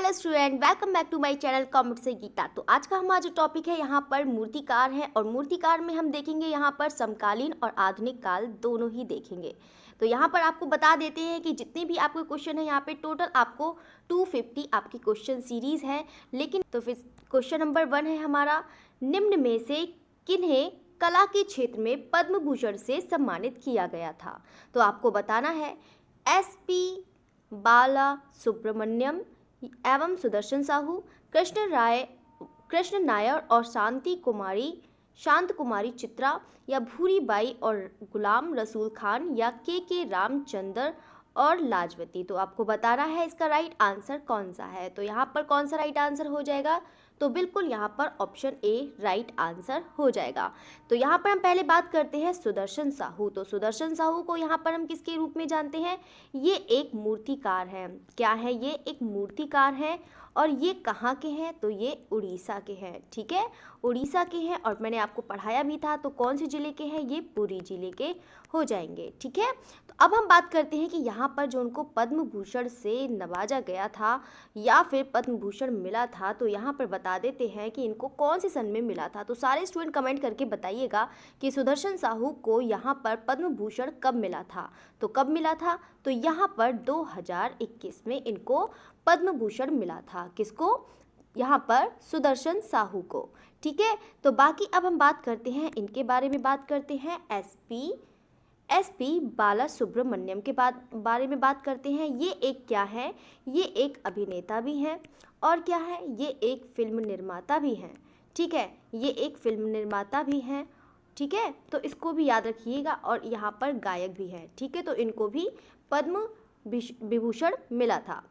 Hello student, welcome back to my channel comedy से गीता। तो आज का हमारा जो टॉपिक है यहाँ पर मूर्तिकार है और मूर्तिकार में हम देखेंगे यहाँ पर समकालीन और आधुनिक काल दोनों ही देखेंगे। तो यहाँ पर आपको बता देते हैं कि जितने भी आपके क्वेश्चन है यहाँ पे टोटल आपको 250 आपकी क्वेश्चन सीरीज है। लेकिन तो फिर क्वेश्चन नंबर 1 है हमारा, निम्न में से किन्हें कला के क्षेत्र में पद्म भूषण से सम्मानित किया गया था। तो आपको बताना है SP बाला सुब्रमण्यम एवं सुदर्शन साहू, कृष्ण नायर और शांत कुमारी चित्रा, या भूरी बाई और गुलाम रसूल खान, या के रामचंद्र और लाजवती। तो आपको बताना है इसका राइट आंसर कौन सा है। तो यहाँ पर कौन सा राइट आंसर हो जाएगा, तो बिल्कुल यहाँ पर ऑप्शन ए राइट आंसर हो जाएगा। तो यहाँ पर हम पहले बात करते हैं सुदर्शन साहू। तो सुदर्शन साहू को यहाँ पर हम किसके रूप में जानते हैं, ये एक मूर्तिकार है। क्या है, ये एक मूर्तिकार है और ये कहाँ के हैं, तो ये उड़ीसा के हैं। ठीक है, उड़ीसा के हैं और मैंने आपको पढ़ाया भी था। तो कौन से ज़िले के हैं, ये पुरी ज़िले के हो जाएंगे। ठीक है, तो अब हम बात करते हैं कि यहाँ पर जो उनको पद्म भूषण से नवाजा गया था या फिर पद्म भूषण मिला था, तो यहाँ पर बता देते हैं कि इनको कौन से सन में मिला था। तो सारे स्टूडेंट कमेंट करके बताइएगा कि सुदर्शन साहू को यहाँ पर पद्म भूषण कब मिला था। तो कब मिला था, तो यहाँ पर 2021 में इनको पद्म भूषण मिला था। किसको, यहाँ पर सुदर्शन साहू को। ठीक है, तो बाकी अब हम बात करते हैं इनके बारे में, बात करते हैं SP बाला सुब्रमण्यम के बारे में बात करते हैं। ये एक क्या है, ये एक अभिनेता भी हैं और क्या है, ये एक फिल्म निर्माता भी हैं। ठीक है, ये एक फिल्म निर्माता भी हैं। ठीक है, तो इसको भी याद रखिएगा और यहाँ पर गायक भी है। ठीक है, तो इनको भी पद्म विभूषण मिला था।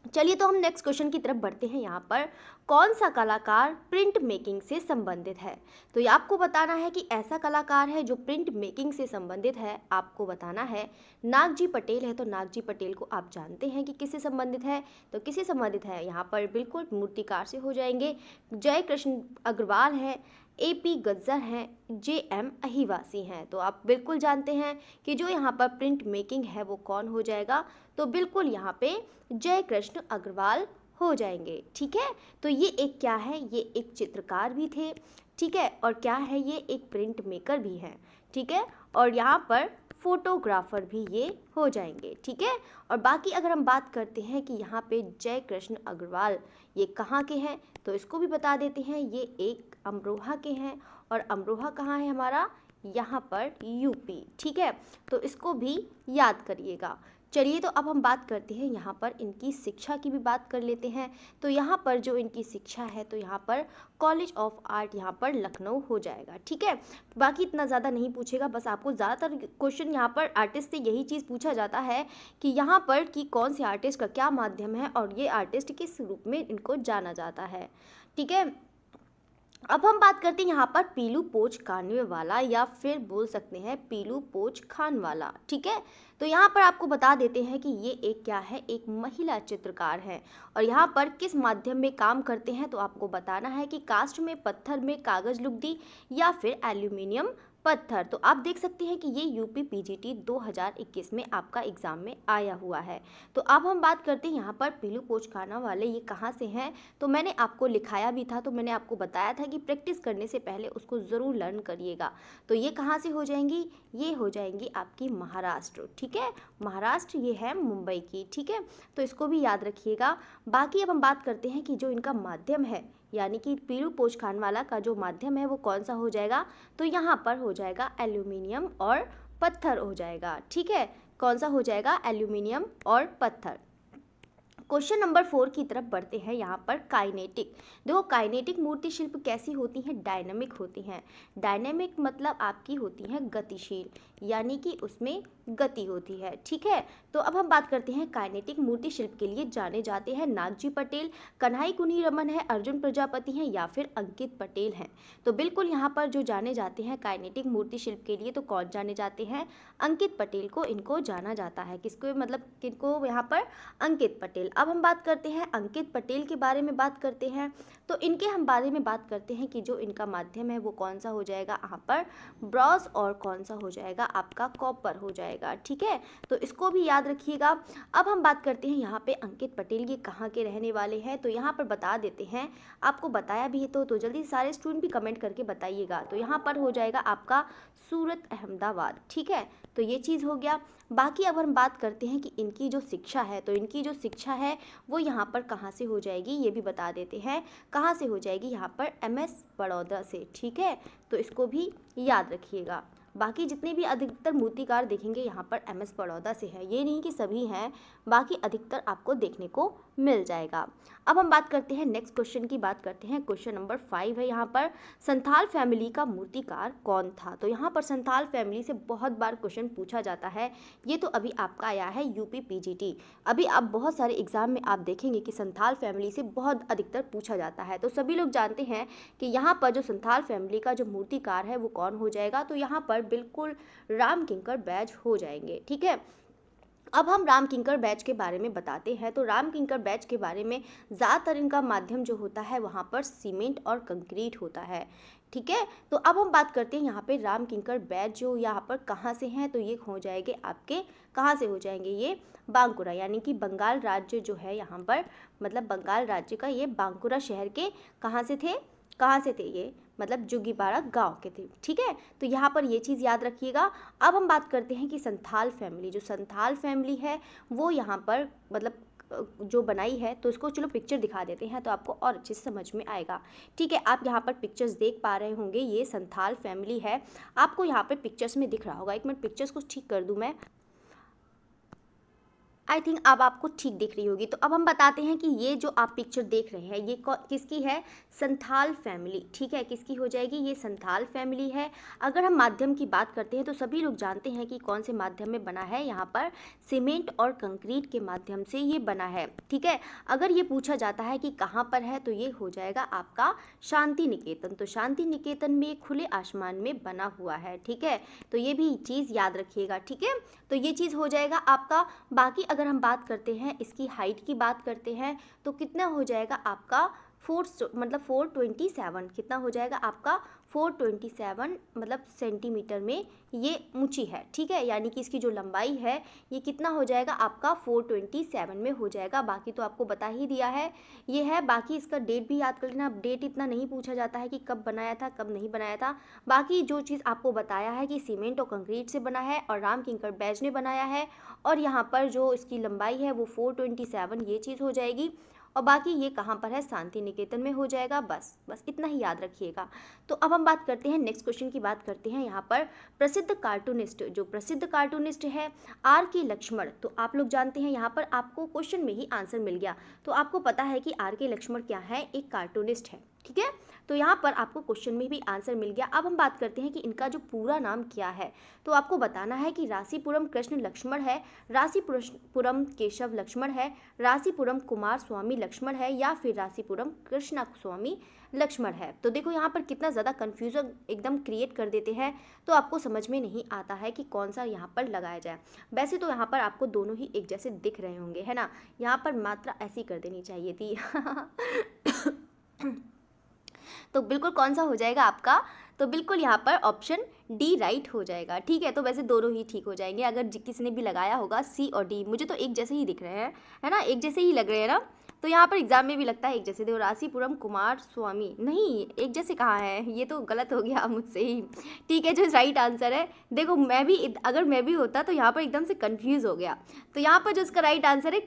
चलिए, तो हम नेक्स्ट क्वेश्चन की तरफ बढ़ते हैं। यहाँ पर कौन सा कलाकार प्रिंट मेकिंग से संबंधित है। तो ये आपको बताना है कि ऐसा कलाकार है जो प्रिंट मेकिंग से संबंधित है। आपको बताना है नागजी पटेल है। तो नागजी पटेल को आप जानते हैं कि किससे संबंधित है, तो किससे संबंधित है, यहाँ पर बिल्कुल मूर्तिकार से हो जाएंगे। जय कृष्ण अग्रवाल है, AP गज्जर हैं, JM अहिवासी हैं। तो आप बिल्कुल जानते हैं कि जो यहाँ पर प्रिंट मेकिंग है वो कौन हो जाएगा, तो बिल्कुल यहाँ पे जय कृष्ण अग्रवाल हो जाएंगे। ठीक है, तो ये एक क्या है, ये एक चित्रकार भी थे। ठीक है, और क्या है, ये एक प्रिंट मेकर भी हैं। ठीक है, और यहाँ पर फोटोग्राफर भी ये हो जाएंगे। ठीक है, और बाकी अगर हम बात करते हैं कि यहाँ पे जय कृष्ण अग्रवाल ये कहाँ के हैं, तो इसको भी बता देते हैं, ये एक अमरोहा के हैं। और अमरोहा कहाँ है हमारा, यहाँ पर UP। ठीक है, तो इसको भी याद करिएगा। चलिए, तो अब हम बात करते हैं यहाँ पर इनकी शिक्षा की भी बात कर लेते हैं। तो यहाँ पर जो इनकी शिक्षा है, तो यहाँ पर कॉलेज ऑफ आर्ट यहाँ पर लखनऊ हो जाएगा। ठीक है, बाकी इतना ज़्यादा नहीं पूछेगा, बस आपको ज़्यादातर क्वेश्चन यहाँ पर आर्टिस्ट से यही चीज़ पूछा जाता है कि यहाँ पर कि कौन से आर्टिस्ट का क्या माध्यम है और ये आर्टिस्ट किस रूप में इनको जाना जाता है। ठीक है, अब हम बात करते हैं यहाँ पर पीलू पोच खाने वाला, या फिर बोल सकते हैं पीलू पोच खान वाला। ठीक है, तो यहाँ पर आपको बता देते हैं कि ये एक क्या है, एक महिला चित्रकार है और यहाँ पर किस माध्यम में काम करते हैं, तो आपको बताना है कि कास्ट में, पत्थर में, कागज लुगदी, या फिर एल्यूमिनियम पत्थर। तो आप देख सकते हैं कि ये UP PGT 2021 में आपका एग्जाम में आया हुआ है। तो अब हम बात करते हैं यहाँ पर पीलू पोच खाना वाले ये कहाँ से हैं, तो मैंने आपको लिखाया भी था। तो मैंने आपको बताया था कि प्रैक्टिस करने से पहले उसको ज़रूर लर्न करिएगा। तो ये कहाँ से हो जाएंगी, ये हो जाएंगी आपकी महाराष्ट्र। ठीक है, महाराष्ट्र ये है मुंबई की। ठीक है, तो इसको भी याद रखिएगा। बाकी अब हम बात करते हैं कि जो इनका माध्यम है, यानी कि पीलू पोच खान वाला का जो माध्यम है वो कौन सा हो जाएगा, तो यहाँ पर हो जाएगा एल्यूमिनियम और पत्थर हो जाएगा। ठीक है, कौन सा हो जाएगा, एल्यूमिनियम और पत्थर। क्वेश्चन नंबर 4 की तरफ बढ़ते हैं। यहाँ पर काइनेटिक, देखो काइनेटिक मूर्ति शिल्प कैसी होती हैं, डायनामिक होती हैं। डायनामिक मतलब आपकी होती हैं गतिशील, यानी कि उसमें गति होती है। ठीक है, तो अब हम बात करते हैं काइनेटिक मूर्ति शिल्प के लिए जाने जाते हैं नागजी पटेल, कन्हई कुन्ही रमन है, अर्जुन प्रजापति हैं, या फिर अंकित पटेल हैं। तो बिल्कुल यहाँ पर जो जाने जाते हैं काइनेटिक मूर्ति शिल्प के लिए, तो कौन जाने जाते हैं, अंकित पटेल को इनको जाना जाता है। किसको, मतलब किनको, यहाँ पर अंकित पटेल। अब हम बात करते हैं अंकित पटेल के बारे में, बात करते हैं तो इनके हम बारे में बात करते हैं कि जो इनका माध्यम है वो कौन सा हो जाएगा, यहाँ पर ब्रॉन्ज, और कौन सा हो जाएगा आपका कॉपर हो जाएगा। जाएगा। ठीक है, तो इसको भी याद रखिएगा। अब हम बात करते हैं यहाँ पे अंकित पटेल ये कहाँ के रहने वाले हैं, तो यहाँ पर बता देते हैं, आपको बताया भी है तो जल्दी सारे स्टूडेंट भी कमेंट करके बताइएगा। तो यहाँ पर हो जाएगा आपका सूरत अहमदाबाद। ठीक है, तो ये चीज़ हो गया। बाकी अब हम बात करते हैं कि इनकी जो शिक्षा है, तो इनकी जो शिक्षा है वो यहाँ पर कहाँ से हो जाएगी, ये भी बता देते हैं। कहाँ से हो जाएगी, यहाँ पर MS बड़ौदा से। ठीक है, तो इसको भी याद रखिएगा। बाकी जितने भी अधिकतर मूर्तिकार देखेंगे यहाँ पर MS बड़ौदा से है, ये नहीं कि सभी हैं, बाकी अधिकतर आपको देखने को मिल जाएगा। अब हम बात करते हैं नेक्स्ट क्वेश्चन की, बात करते हैं क्वेश्चन नंबर 5 है यहाँ पर, संथाल फैमिली का मूर्तिकार कौन था। तो यहाँ पर संथाल फैमिली से बहुत बार क्वेश्चन पूछा जाता है। ये तो अभी आपका आया है UP PGT। अभी आप बहुत सारे एग्जाम में आप देखेंगे कि संथाल फैमिली से बहुत अधिकतर पूछा जाता है। तो सभी लोग जानते हैं कि यहाँ पर जो संथाल फैमिली का जो मूर्तिकार है वो कौन हो जाएगा, तो यहाँ पर बिल्कुल राम किंकर बैज हो जाएंगे। ठीक है, अब हम राम किंकर बैच के बारे में बताते हैं। तो राम किंकर बैच के बारे में ज़्यादातर इनका माध्यम जो होता है वहाँ पर सीमेंट और कंक्रीट होता है। ठीक है, तो अब हम बात करते हैं यहाँ पे राम किंकर बैच जो यहाँ पर कहाँ से हैं, तो ये हो जाएंगे आपके, कहाँ से हो जाएंगे, ये बांकुरा, यानी कि बंगाल राज्य जो है यहाँ पर, मतलब बंगाल राज्य का ये बांकुरा शहर के कहाँ से थे ये, मतलब जुगीपाड़ा गांव के थे। ठीक है, तो यहाँ पर ये चीज़ याद रखिएगा। अब हम बात करते हैं कि संथाल फैमिली, जो संथाल फैमिली है वो यहाँ पर मतलब जो बनाई है, तो इसको चलो पिक्चर दिखा देते हैं तो आपको और अच्छे से समझ में आएगा। ठीक है, आप यहाँ पर पिक्चर्स देख पा रहे होंगे, ये संथाल फैमिली है, आपको यहाँ पर पिक्चर्स में दिख रहा होगा। एक मिनट पिक्चर्स को ठीक कर दूँ मैं, आई थिंक अब आपको ठीक दिख रही होगी। तो अब हम बताते हैं कि ये जो आप पिक्चर देख रहे हैं ये किसकी है, संथाल फैमिली। ठीक है, किसकी हो जाएगी, ये संथाल फैमिली है। अगर हम माध्यम की बात करते हैं तो सभी लोग जानते हैं कि कौन से माध्यम में बना है, यहाँ पर सीमेंट और कंक्रीट के माध्यम से ये बना है। ठीक है, अगर ये पूछा जाता है कि कहाँ पर है, तो ये हो जाएगा आपका शांति निकेतन। तो शांति निकेतन में खुले आसमान में बना हुआ है। ठीक है, तो ये भी चीज़ याद रखिएगा। ठीक है, तो ये चीज़ हो जाएगा आपका। बाकी अगर हम बात करते हैं इसकी हाइट की बात करते हैं तो कितना हो जाएगा आपका 427, कितना हो जाएगा आपका 427 मतलब सेंटीमीटर में ये ऊंची है। ठीक है, यानी कि इसकी जो लंबाई है ये कितना हो जाएगा आपका 427 में हो जाएगा। बाकी तो आपको बता ही दिया है ये है। बाकी इसका डेट भी याद कर लेना, डेट इतना नहीं पूछा जाता है कि कब बनाया था कब नहीं बनाया था। बाकी जो चीज़ आपको बताया है कि सीमेंट और कंक्रीट से बना है और राम किंकर बैज ने बनाया है, और यहाँ पर जो इसकी लंबाई है वो 427, ये चीज़ हो जाएगी। और बाकी ये कहाँ पर है, शांति निकेतन में हो जाएगा। बस इतना ही याद रखिएगा। तो अब हम बात करते हैं नेक्स्ट क्वेश्चन की, बात करते हैं यहाँ पर प्रसिद्ध कार्टूनिस्ट, जो प्रसिद्ध कार्टूनिस्ट है RK लक्ष्मण। तो आप लोग जानते हैं, यहाँ पर आपको क्वेश्चन में ही आंसर मिल गया। तो आपको पता है कि RK लक्ष्मण क्या है, एक कार्टूनिस्ट है। ठीक है, तो यहाँ पर आपको क्वेश्चन में भी आंसर मिल गया। अब हम बात करते हैं कि इनका जो पूरा नाम क्या है। तो आपको बताना है कि रासीपुरम कृष्ण लक्ष्मण है, रासीपुरम केशव लक्ष्मण है, रासीपुरम कुमार स्वामी लक्ष्मण है, या फिर रासीपुरम कृष्णा स्वामी लक्ष्मण है। तो देखो यहाँ पर कितना ज़्यादा कन्फ्यूजन एकदम क्रिएट कर देते हैं, तो आपको समझ में नहीं आता है कि कौन सा यहाँ पर लगाया जाए। वैसे तो यहाँ पर आपको दोनों ही एक जैसे दिख रहे होंगे, है ना। यहाँ पर मात्रा ऐसी कर देनी चाहिए थी तो बिल्कुल कौन सा हो जाएगा आपका, तो बिल्कुल यहाँ पर ऑप्शन D राइट हो जाएगा। ठीक है, तो वैसे दोनों ही ठीक हो जाएंगे। अगर किसी ने भी लगाया होगा C और D, मुझे तो एक जैसे ही दिख रहे हैं, है ना, एक जैसे ही लग रहे हैं ना। तो यहाँ पर एग्जाम में भी लगता है एक जैसे। देखो रासीपुरम कुमार स्वामी, नहीं एक जैसे कहाँ है, ये तो गलत हो गया मुझसे ही। ठीक है, जो राइट आंसर है, देखो मैं भी, अगर मैं भी होता तो यहाँ पर एकदम से कंफ्यूज हो गया। तो यहाँ पर जो इसका राइट आंसर है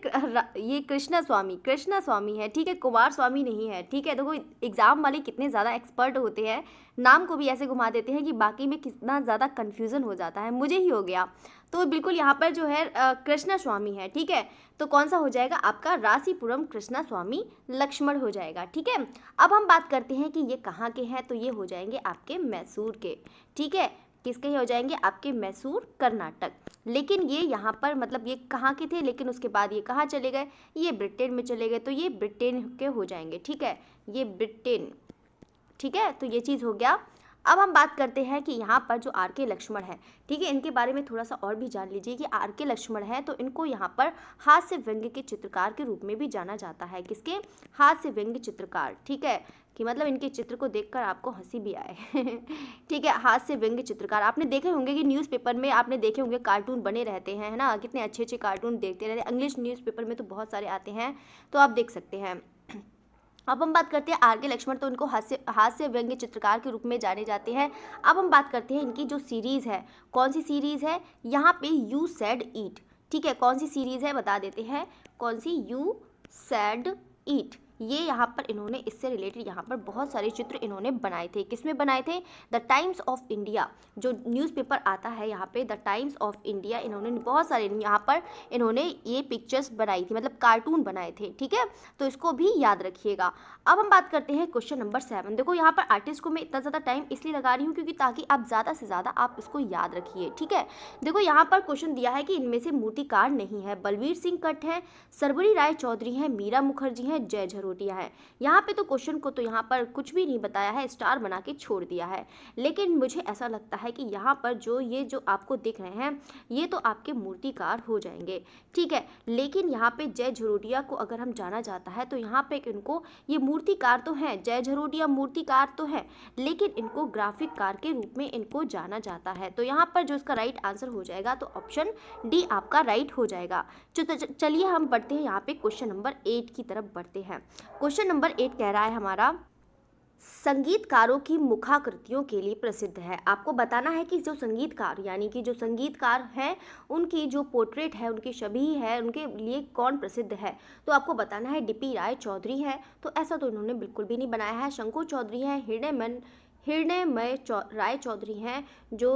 ये कृष्णा स्वामी है। ठीक है, कुमार स्वामी नहीं है। ठीक है, देखो एग्जाम वाले कितने ज़्यादा एक्सपर्ट होते हैं, नाम को भी ऐसे घुमा देते हैं कि बाकी में कितना ज़्यादा कन्फ्यूज़न हो जाता है, मुझे ही हो गया। तो बिल्कुल यहाँ पर जो है कृष्णा स्वामी है। ठीक है, तो कौन सा हो जाएगा आपका, रासीपुरम कृष्णा स्वामी लक्ष्मण हो जाएगा। ठीक है, अब हम बात करते हैं कि ये कहाँ के हैं, तो ये हो जाएंगे आपके मैसूर के। ठीक है, किसके हो जाएंगे, आपके मैसूर कर्नाटक। लेकिन ये यहाँ पर मतलब ये कहाँ के थे, लेकिन उसके बाद ये कहाँ चले गए, ये ब्रिटेन में चले गए, तो ये ब्रिटेन के हो जाएंगे। ठीक है, ये ब्रिटेन। ठीक है, तो ये चीज़ हो गया। अब हम बात करते हैं कि यहाँ पर जो आर के लक्ष्मण है, ठीक है, इनके बारे में थोड़ा सा और भी जान लीजिए कि आर के लक्ष्मण है तो इनको यहाँ पर हास्य व्यंग्य के चित्रकार के रूप में भी जाना जाता है। किसके? हास्य व्यंग्य चित्रकार, ठीक है, कि मतलब इनके चित्र को देखकर आपको हंसी भी आए ठीक है, हास्य व्यंग्य चित्रकार। आपने देखे होंगे कि न्यूज़पेपर में आपने देखे होंगे कार्टून बने रहते हैं, है ना, कितने अच्छे अच्छे कार्टून देखते रहते हैं, इंग्लिश न्यूज़पेपर में तो बहुत सारे आते हैं, तो आप देख सकते हैं। अब हम बात करते हैं आर के लक्ष्मण, तो इनको हास्य व्यंग्य चित्रकार के रूप में जाने जाते हैं। अब हम बात करते हैं इनकी जो सीरीज़ है, कौन सी सीरीज़ है, यहाँ पे यू सेड ईट, ठीक है, कौन सी सीरीज़ है बता देते हैं, कौन सी, यू सेड ईट। ये यहाँ पर इन्होंने इससे रिलेटेड यहाँ पर बहुत सारे चित्र इन्होंने बनाए थे। किसमें बनाए थे? द टाइम्स ऑफ इंडिया, जो न्यूज़पेपर आता है यहाँ पे, द टाइम्स ऑफ इंडिया, इन्होंने बहुत सारे यहाँ पर इन्होंने ये पिक्चर्स बनाई थी, मतलब कार्टून बनाए थे, ठीक है, तो इसको भी याद रखिएगा। अब हम बात करते हैं क्वेश्चन नंबर 7। देखो यहाँ पर आर्टिस्ट को मैं इतना ज़्यादा टाइम इसलिए लगा रही हूँ क्योंकि ताकि आप ज़्यादा से ज़्यादा आप इसको याद रखिए, ठीक है। देखो यहाँ पर क्वेश्चन दिया है कि इनमें से मूर्तिकार नहीं है, बलवीर सिंह कट है, सरबरी राय चौधरी है, मीरा मुखर्जी है, जय झरोटिया है। यहाँ पे तो क्वेश्चन को तो यहाँ पर कुछ भी नहीं बताया है, स्टार बना के छोड़ दिया है, लेकिन मुझे ऐसा लगता है कि यहाँ पर जो ये जो आपको दिख रहे हैं ये तो आपके मूर्तिकार हो जाएंगे, ठीक है, लेकिन यहाँ पे जय झरोटिया को अगर हम जाना जाता है तो यहाँ पे इनको ये मूर्तिकार तो हैं, जय झरोटिया मूर्तिकार तो है, लेकिन इनको ग्राफिक कार के रूप में इनको जाना जाता है। तो यहाँ पर जो इसका राइट आंसर हो जाएगा तो ऑप्शन डी आपका राइट हो जाएगा। चलिए हम बढ़ते हैं यहाँ पे क्वेश्चन नंबर 8 की तरफ बढ़ते हैं। क्वेश्चन नंबर 8 कह रहा है हमारा, संगीतकारों की मुखाकृतियों के लिए प्रसिद्ध है। आपको बताना है कि जो संगीतकार यानी कि जो संगीतकार हैं उनकी जो पोर्ट्रेट है, उनकी छवि है, उनके लिए कौन प्रसिद्ध है, तो आपको बताना है डीपी राय चौधरी है, तो ऐसा तो इन्होंने बिल्कुल भी नहीं बनाया है। शंकु चौधरी है, हृदयमय राय चौधरी हैं, जो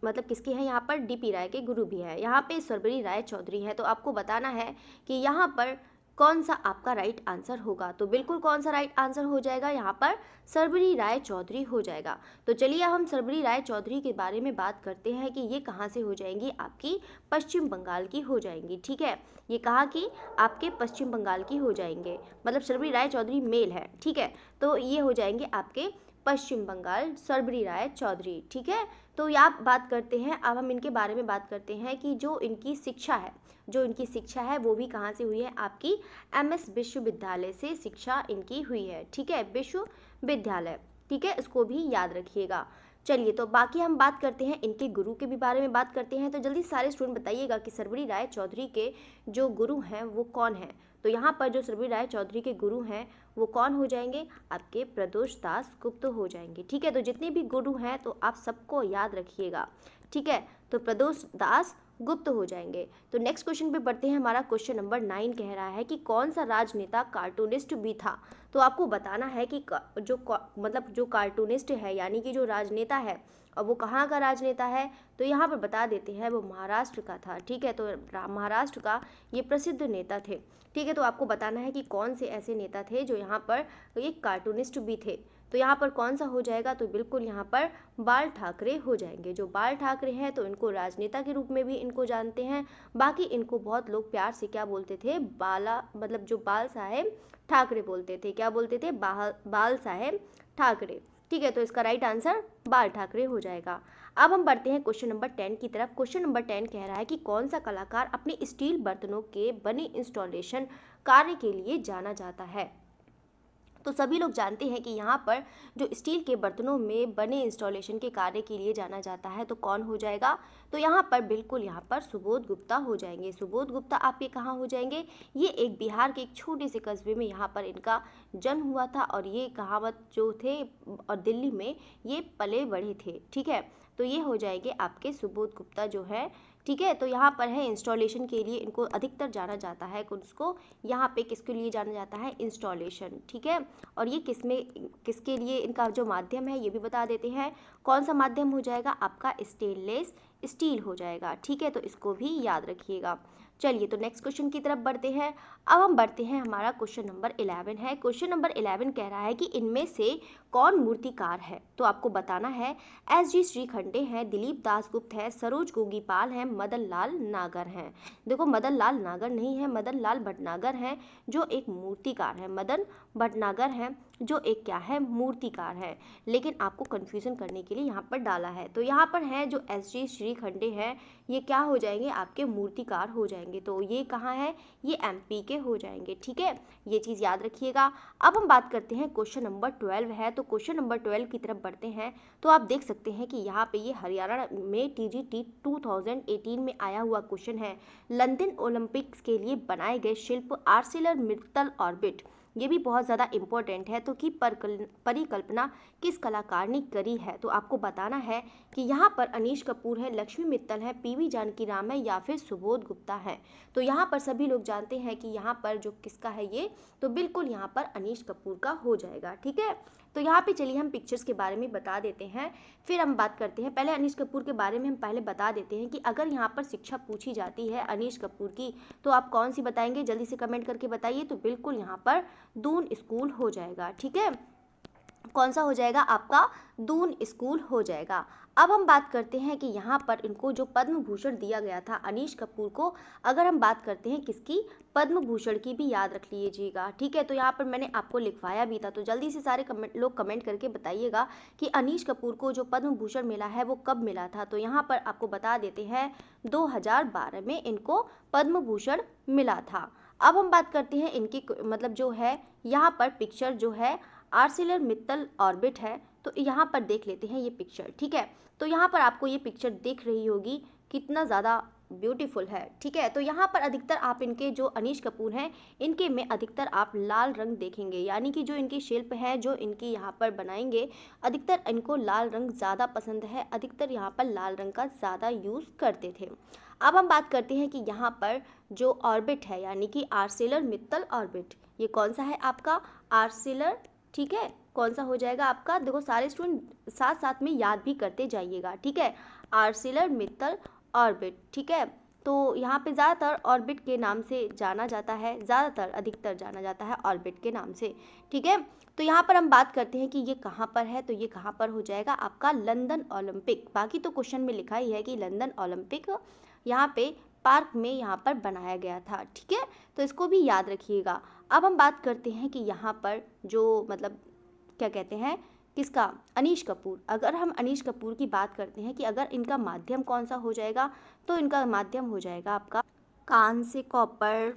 मतलब किसके हैं यहाँ पर, डीपी राय के गुरु भी है। यहाँ पे सरबरी राय चौधरी है, तो आपको बताना है कि यहाँ पर कौन सा आपका राइट आंसर होगा, तो बिल्कुल कौन सा राइट आंसर हो जाएगा, यहाँ पर सरबरी राय चौधरी हो जाएगा। तो चलिए हम सरबरी राय चौधरी के बारे में बात करते हैं कि ये कहाँ से हो जाएंगी, आपकी पश्चिम बंगाल की हो जाएंगी, ठीक है, ये कहाँ की, आपके पश्चिम बंगाल की हो जाएंगे, मतलब सरबरी राय चौधरी मेल है, ठीक है, तो ये हो जाएंगे आपके पश्चिम बंगाल सरबरी राय चौधरी, ठीक है। तो यहाँ बात करते हैं, अब हम इनके बारे में बात करते हैं कि जो इनकी शिक्षा है, जो इनकी शिक्षा है वो भी कहाँ से हुई है, आपकी एमएस विश्वविद्यालय से शिक्षा इनकी हुई है, ठीक है, विश्वविद्यालय, ठीक है, इसको भी याद रखिएगा। चलिए तो बाकी हम बात करते हैं इनके गुरु के भी बारे में बात करते हैं। तो जल्दी सारे स्टूडेंट बताइएगा कि सरबरी राय चौधरी के जो गुरु हैं वो कौन हैं। तो यहाँ पर जो सरबरी राय चौधरी के गुरु हैं वो कौन हो जाएंगे, आपके प्रदोष दास गुप्त हो जाएंगे, ठीक है। तो जितने भी गुरु हैं तो आप सबको याद रखिएगा, ठीक है, तो प्रदोष दास गुप्त हो जाएंगे। तो नेक्स्ट क्वेश्चन पे बढ़ते हैं। हमारा क्वेश्चन नंबर 9 कह रहा है कि कौन सा राजनेता कार्टूनिस्ट भी था। तो आपको बताना है कि जो कार्टूनिस्ट है यानी कि जो राजनेता है, और वो कहाँ का राजनेता है, तो यहाँ पर बता देते हैं वो महाराष्ट्र का था, ठीक है, तो महाराष्ट्र का ये प्रसिद्ध नेता थे, ठीक है। तो आपको बताना है कि कौन से ऐसे नेता थे जो यहाँ पर एक कार्टूनिस्ट भी थे। तो यहाँ पर कौन सा हो जाएगा, तो बिल्कुल यहाँ पर बाल ठाकरे हो जाएंगे। जो बाल ठाकरे हैं तो इनको राजनेता के रूप में भी इनको जानते हैं, बाकी इनको बहुत लोग प्यार से क्या बोलते थे, मतलब जो बाल साहेब ठाकरे बोलते थे, क्या बोलते थे, बाल साहेब ठाकरे, ठीक है। तो इसका राइट आंसर बाल ठाकरे हो जाएगा। अब हम बढ़ते हैं क्वेश्चन नंबर 10 की तरफ। क्वेश्चन नंबर 10 कह रहा है कि कौन सा कलाकार अपने स्टील बर्तनों के बने इंस्टॉलेशन कार्य के लिए जाना जाता है। तो सभी लोग जानते हैं कि यहाँ पर जो स्टील के बर्तनों में बने इंस्टॉलेशन के कार्य के लिए जाना जाता है, तो कौन हो जाएगा, तो यहाँ पर बिल्कुल यहाँ पर सुबोध गुप्ता हो जाएंगे। सुबोध गुप्ता आपके कहाँ हो जाएंगे, ये एक बिहार के एक छोटे से कस्बे में यहाँ पर इनका जन्म हुआ था, और ये कहावत जो थे और दिल्ली में ये पले बढ़े थे, ठीक है। तो ये हो जाएंगे आपके सुबोध गुप्ता जो है, ठीक है। तो यहाँ पर है इंस्टॉलेशन के लिए इनको अधिकतर जाना जाता है, उसको यहाँ पे किसके लिए जाना जाता है, इंस्टॉलेशन, ठीक है। और ये किसके लिए इनका जो माध्यम है ये भी बता देते हैं, कौन सा माध्यम हो जाएगा, आपका स्टेनलेस स्टील हो जाएगा, ठीक है। तो इसको भी याद रखिएगा। चलिए तो नेक्स्ट क्वेश्चन की तरफ बढ़ते हैं। अब हम बढ़ते हैं, हमारा क्वेश्चन नंबर 11 है। क्वेश्चन नंबर 11 कह रहा है कि इनमें से कौन मूर्तिकार है। तो आपको बताना है एस.जी. श्रीखंडे हैं, दिलीप दासगुप्त है, सरोज गोगीपाल हैं, मदन लाल नागर हैं। देखो मदन लाल नागर नहीं है, मदन लाल भटनागर हैं जो एक मूर्तिकार है। मदन भटनागर हैं जो एक क्या है, मूर्तिकार है। लेकिन आपको कंफ्यूजन करने के लिए यहाँ पर डाला है। तो यहाँ पर है जो एस.जी. श्रीखंडे हैं, ये क्या हो जाएंगे, आपके मूर्तिकार हो जाएंगे। तो ये कहाँ है, ये एमपी के हो जाएंगे। ठीक है, ये चीज़ याद रखिएगा। अब हम बात करते हैं क्वेश्चन नंबर 12 है। तो क्वेश्चन नंबर 12 की तरफ बढ़ते हैं। तो आप देख सकते हैं कि यहाँ पे ये हरियाणा में टीजीटी 2018 में आया हुआ क्वेश्चन है। लंदन ओलंपिक्स के लिए बनाए गए शिल्प आर्सिलर मित्तल ऑर्बिट, ये भी बहुत ज़्यादा इम्पोर्टेंट है। तो कि परिकल्पना किस कलाकार ने करी है। तो आपको बताना है कि यहाँ पर अनीश कपूर है, लक्ष्मी मित्तल है, पीवी जानकीराम है या फिर सुबोध गुप्ता है। तो यहाँ पर सभी लोग जानते हैं कि यहाँ पर जो किसका है ये, तो बिल्कुल यहाँ पर अनीश कपूर का हो जाएगा। ठीक है, तो यहाँ पे चलिए हम पिक्चर्स के बारे में बता देते हैं, फिर हम बात करते हैं। पहले अनीश कपूर के बारे में हम पहले बता देते हैं कि अगर यहाँ पर शिक्षा पूछी जाती है अनीश कपूर की, तो आप कौन सी बताएंगे, जल्दी से कमेंट करके बताइए। तो बिल्कुल यहाँ पर दून स्कूल हो जाएगा। ठीक है, कौन सा हो जाएगा, आपका दून स्कूल हो जाएगा। अब हम बात करते हैं कि यहाँ पर इनको जो पद्म भूषण दिया गया था अनीश कपूर को, अगर हम बात करते हैं किसकी, पद्म भूषण की, भी याद रख लीजिएगा। ठीक है, तो यहाँ पर मैंने आपको लिखवाया भी था, तो जल्दी से सारे लोग कमेंट करके बताइएगा कि अनीश कपूर को जो पद्म भूषण मिला है वो कब मिला था। तो यहाँ पर आपको बता देते हैं 2012 में इनको पद्म भूषण मिला था। अब हम बात करते हैं इनकी मतलब जो है यहाँ पर पिक्चर जो है आर्सिलर मित्तल ऑर्बिट है। तो यहाँ पर देख लेते हैं ये पिक्चर। ठीक है, तो यहाँ पर आपको ये पिक्चर दिख रही होगी, कितना ज़्यादा ब्यूटीफुल है। ठीक है, तो यहाँ पर अधिकतर आप इनके जो अनीश कपूर हैं इनके में अधिकतर आप लाल रंग देखेंगे, यानी कि जो इनकी शिल्प है जो इनकी यहाँ पर बनाएंगे, अधिकतर इनको लाल रंग ज़्यादा पसंद है, अधिकतर यहाँ पर लाल रंग का ज़्यादा यूज़ करते थे। अब हम बात करते हैं कि यहाँ पर जो ऑर्बिट है यानी कि आर्सिलर मित्तल ऑर्बिट, ये कौन सा है आपका, आर्सिलर। ठीक है, कौन सा हो जाएगा आपका, देखो सारे स्टूडेंट साथ साथ में याद भी करते जाइएगा। ठीक है, आर्सिलर मित्तल ऑर्बिट। ठीक है, तो यहाँ पे ज़्यादातर ऑर्बिट के नाम से जाना जाता है, ज़्यादातर अधिकतर जाना जाता है ऑर्बिट के नाम से। ठीक है, तो यहाँ पर हम बात करते हैं कि ये कहाँ पर है। तो ये कहाँ पर हो जाएगा आपका, लंदन ओलंपिक। बाकी तो क्वेश्चन में लिखा ही है कि लंदन ओलंपिक यहाँ पे पार्क में यहाँ पर बनाया गया था। ठीक है, तो इसको भी याद रखिएगा। अब हम बात करते हैं कि यहाँ पर जो मतलब क्या कहते हैं किसका, अनीश कपूर। अगर हम अनीश कपूर की बात करते हैं कि अगर इनका माध्यम कौन सा हो जाएगा, तो इनका माध्यम हो जाएगा आपका कांस्य, कॉपर।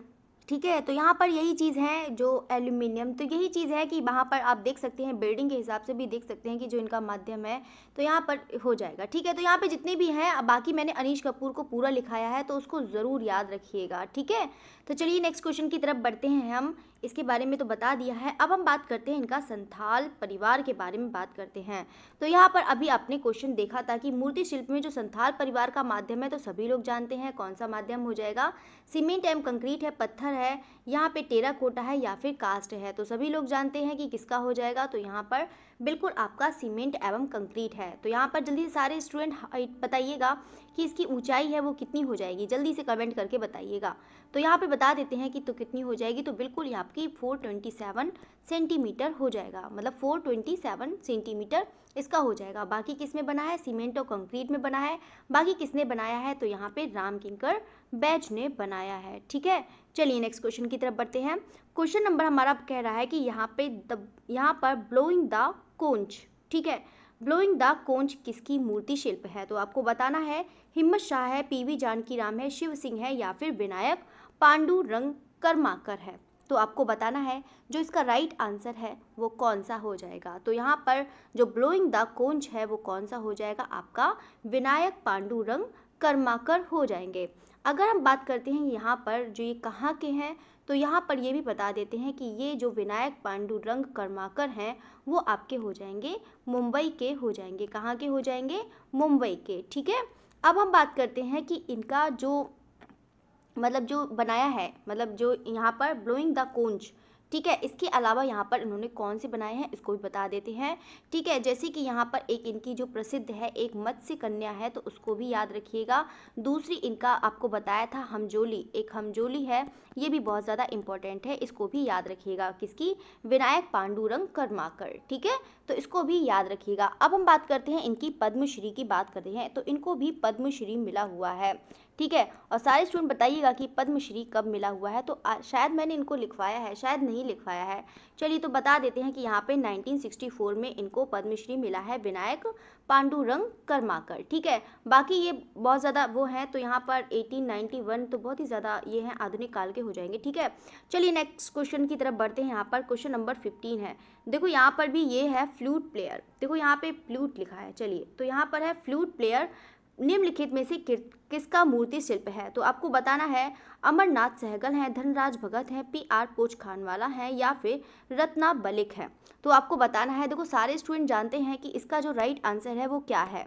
ठीक है, तो यहाँ पर यही चीज़ है जो एल्यूमिनियम, तो यही चीज़ है कि वहाँ पर आप देख सकते हैं बिल्डिंग के हिसाब से भी देख सकते हैं कि जो इनका माध्यम है तो यहाँ पर हो जाएगा। ठीक है, तो यहाँ पे जितने भी हैं, अब बाकी मैंने अनीश कपूर को पूरा लिखाया है तो उसको ज़रूर याद रखिएगा। ठीक है, तो चलिए नेक्स्ट क्वेश्चन की तरफ बढ़ते हैं। हम इसके बारे में तो बता दिया है, अब हम बात करते हैं इनका संथाल परिवार के बारे में बात करते हैं। तो यहाँ पर अभी आपने क्वेश्चन देखा था कि मूर्ति शिल्प में जो संथाल परिवार का माध्यम है, तो सभी लोग जानते हैं कौन सा माध्यम हो जाएगा, सीमेंट एवं कंक्रीट है, पत्थर है, यहाँ पे टेराकोटा है या फिर कास्ट है। तो सभी लोग जानते हैं कि किसका हो जाएगा, तो यहाँ पर बिल्कुल आपका सीमेंट एवं कंक्रीट है। तो यहाँ पर जल्दी से सारे स्टूडेंट बताइएगा कि इसकी ऊंचाई है वो कितनी हो जाएगी, जल्दी से कमेंट करके बताइएगा। तो यहाँ पे बता देते हैं कि तो कितनी हो जाएगी, तो बिल्कुल यहाँ आपकी 427 सेंटीमीटर हो जाएगा, मतलब 427 सेंटीमीटर इसका हो जाएगा। बाकी किस में बना है, सीमेंट और कंक्रीट में बना है। बाकी किसने बनाया है, तो यहाँ पे राम किंकर बैच ने बनाया है। ठीक है, चलिए नेक्स्ट क्वेश्चन की तरफ बढ़ते हैं। क्वेश्चन नंबर हमारा कह रहा है कि यहाँ पर ब्लोइंग द कोंच। ठीक है, ब्लोइंग द कोंच किसकी मूर्ति शिल्प है, तो आपको बताना है हिम्मत शाह है, पीवी जानकीराम है, शिव सिंह है या फिर विनायक पांडुरंग कर्माकर है। तो आपको बताना है जो इसका राइट आंसर है वो कौन सा हो जाएगा। तो यहाँ पर जो ब्लोइंग द कोंच है वो कौन सा हो जाएगा, आपका विनायक पांडुरंग कर्माकर हो जाएंगे। अगर हम बात करते हैं यहाँ पर जो ये कहाँ के हैं, तो यहाँ पर ये भी बता देते हैं कि ये जो विनायक पांडुरंग कर्माकर हैं वो आपके हो जाएंगे मुंबई के हो जाएंगे। कहाँ के हो जाएंगे, मुंबई के। ठीक है, अब हम बात करते हैं कि इनका जो मतलब जो बनाया है, मतलब जो यहाँ पर ब्लोइंग द कोंच, ठीक है। इसके अलावा यहाँ पर इन्होंने कौन से बनाए हैं इसको भी बता देते हैं। ठीक है, जैसे कि यहाँ पर एक इनकी जो प्रसिद्ध है एक मत्स्य कन्या है तो उसको भी याद रखिएगा। दूसरी इनका आपको बताया था हमजोली, एक हमजोली है, ये भी बहुत ज़्यादा इंपॉर्टेंट है, इसको भी याद रखिएगा। किसकी? विनायक पांडुरंग कर्माकर। ठीक है, तो इसको भी याद रखिएगा। अब हम बात करते हैं इनकी पद्मश्री की बात करते हैं, तो इनको भी पद्मश्री मिला हुआ है। ठीक है, और सारे स्टूडेंट बताइएगा कि पद्मश्री कब मिला हुआ है। तो शायद मैंने इनको लिखवाया है, शायद नहीं लिखवाया है। चलिए तो बता देते हैं कि यहाँ पे 1964 में इनको पद्मश्री मिला है, विनायक पांडुरंग कर्माकर। ठीक है, बाकी ये बहुत ज़्यादा वो हैं, तो यहाँ पर 1891 तो बहुत ही ज़्यादा ये हैं, आधुनिक काल के हो जाएंगे। ठीक है, चलिए नेक्स्ट क्वेश्चन की तरफ बढ़ते हैं। यहाँ पर क्वेश्चन नंबर 15 है। देखो यहाँ पर भी ये है फ्लूट प्लेयर, देखो यहाँ पे फ्लूट लिखा है। चलिए तो यहाँ पर है फ्लूट प्लेयर निम्नलिखित में से किसका मूर्ति शिल्प है। तो आपको बताना है अमरनाथ सहगल है, धनराज भगत है, PR पोचखानवाला है या फिर रत्ना बलिक है। तो आपको बताना है। देखो सारे स्टूडेंट जानते हैं कि इसका जो राइट आंसर है वो क्या है।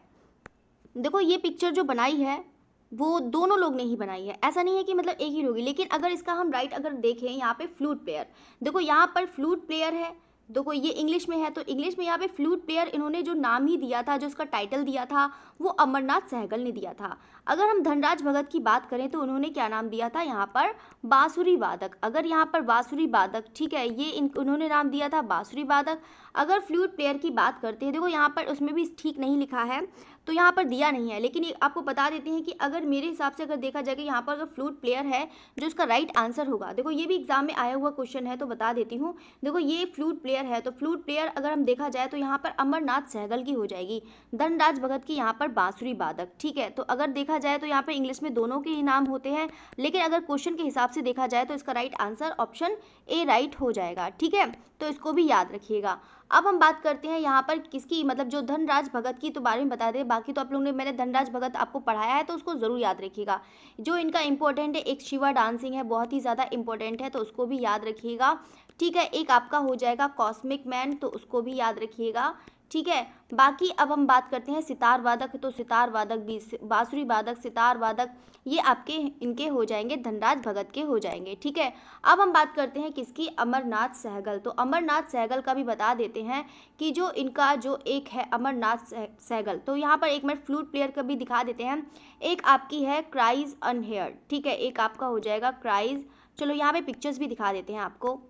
देखो ये पिक्चर जो बनाई है वो दोनों लोग ने ही बनाई है, ऐसा नहीं है कि मतलब एक ही होगी। लेकिन अगर इसका हम राइट अगर देखें यहाँ पे फ्लूट प्लेयर, देखो यहाँ पर फ्लूट प्लेयर है, देखो ये इंग्लिश में है तो इंग्लिश में यहाँ पे फ्लूट प्लेयर इन्होंने जो नाम ही दिया था, जो उसका टाइटल दिया था वो अमरनाथ सहगल ने दिया था। अगर हम धनराज भगत की बात करें तो उन्होंने क्या नाम दिया था यहाँ पर? बांसुरी वादक। अगर यहाँ पर बांसुरी वादक, ठीक है, ये उन्होंने नाम दिया था बांसुरी वादक। अगर फ्लूट प्लेयर की बात करते हैं, देखो यहाँ पर उसमें भी ठीक नहीं लिखा है तो यहाँ पर दिया नहीं है, लेकिन आपको बता देते हैं कि अगर मेरे हिसाब से अगर देखा जाए कि यहाँ पर अगर फ्लूट प्लेयर है जो उसका राइट आंसर होगा, देखो ये भी एग्जाम में आया हुआ क्वेश्चन है तो बता देती हूँ। देखो ये फ्लूट प्लेयर है तो फ्लूट प्लेयर अगर हम देखा जाए तो यहाँ पर अमरनाथ सहगल की हो जाएगी, धनराज भगत की यहाँ पर बांसुरी वादक। ठीक है, तो अगर देखा जाए तो यहाँ पर इंग्लिश में दोनों के ही नाम होते हैं, लेकिन अगर क्वेश्चन के हिसाब से देखा जाए तो इसका right answer option A right हो जाएगा। ठीक है, तो इसको भी याद रखिएगा। अब हम बात करते हैं यहाँ पर किसकी, मतलब जो धनराज भगत की तो बारे में बता दें, बाकी तो आप लोगों ने मैंने धनराज भगत आपको पढ़ाया है तो उसको ज़रूर याद रखिएगा। जो इनका इंपॉर्टेंट है एक शिवा डांसिंग है, बहुत ही ज़्यादा इंपॉर्टेंट है तो उसको भी याद रखिएगा। ठीक है, एक आपका हो जाएगा कॉस्मिक मैन, तो उसको भी याद रखिएगा। ठीक है, बाकी अब हम बात करते हैं सितार वादक, तो सितार वादक भी, बांसुरी वादक, सितार वादक, ये आपके इनके हो जाएंगे, धनराज भगत के हो जाएंगे। ठीक है, अब हम बात करते हैं किसकी? अमरनाथ सहगल। तो अमरनाथ सहगल का भी बता देते हैं कि जो इनका जो एक है अमरनाथ सहगल, तो यहाँ पर एक मिनट फ्लूट प्लेयर का भी दिखा देते हैं। एक आपकी है क्राइज अनहेयर्ड। ठीक है, एक आपका हो जाएगा क्राइज। चलो यहाँ पे पिक्चर्स भी दिखा देते हैं आपको।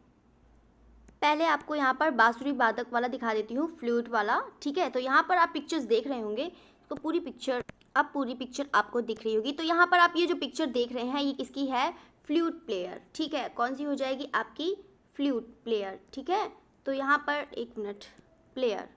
पहले आपको यहाँ पर बांसुरी वादक वाला दिखा देती हूँ, फ्लूट वाला। ठीक है, तो यहाँ पर आप पिक्चर्स देख रहे होंगे तो पूरी पिक्चर आपको दिख रही होगी। तो यहाँ पर आप ये जो पिक्चर देख रहे हैं ये किसकी है? Flute player. ठीक है, कौन सी हो जाएगी? आपकी फ्लूट प्लेयर। ठीक है, तो यहाँ पर एक मिनट, प्लेयर।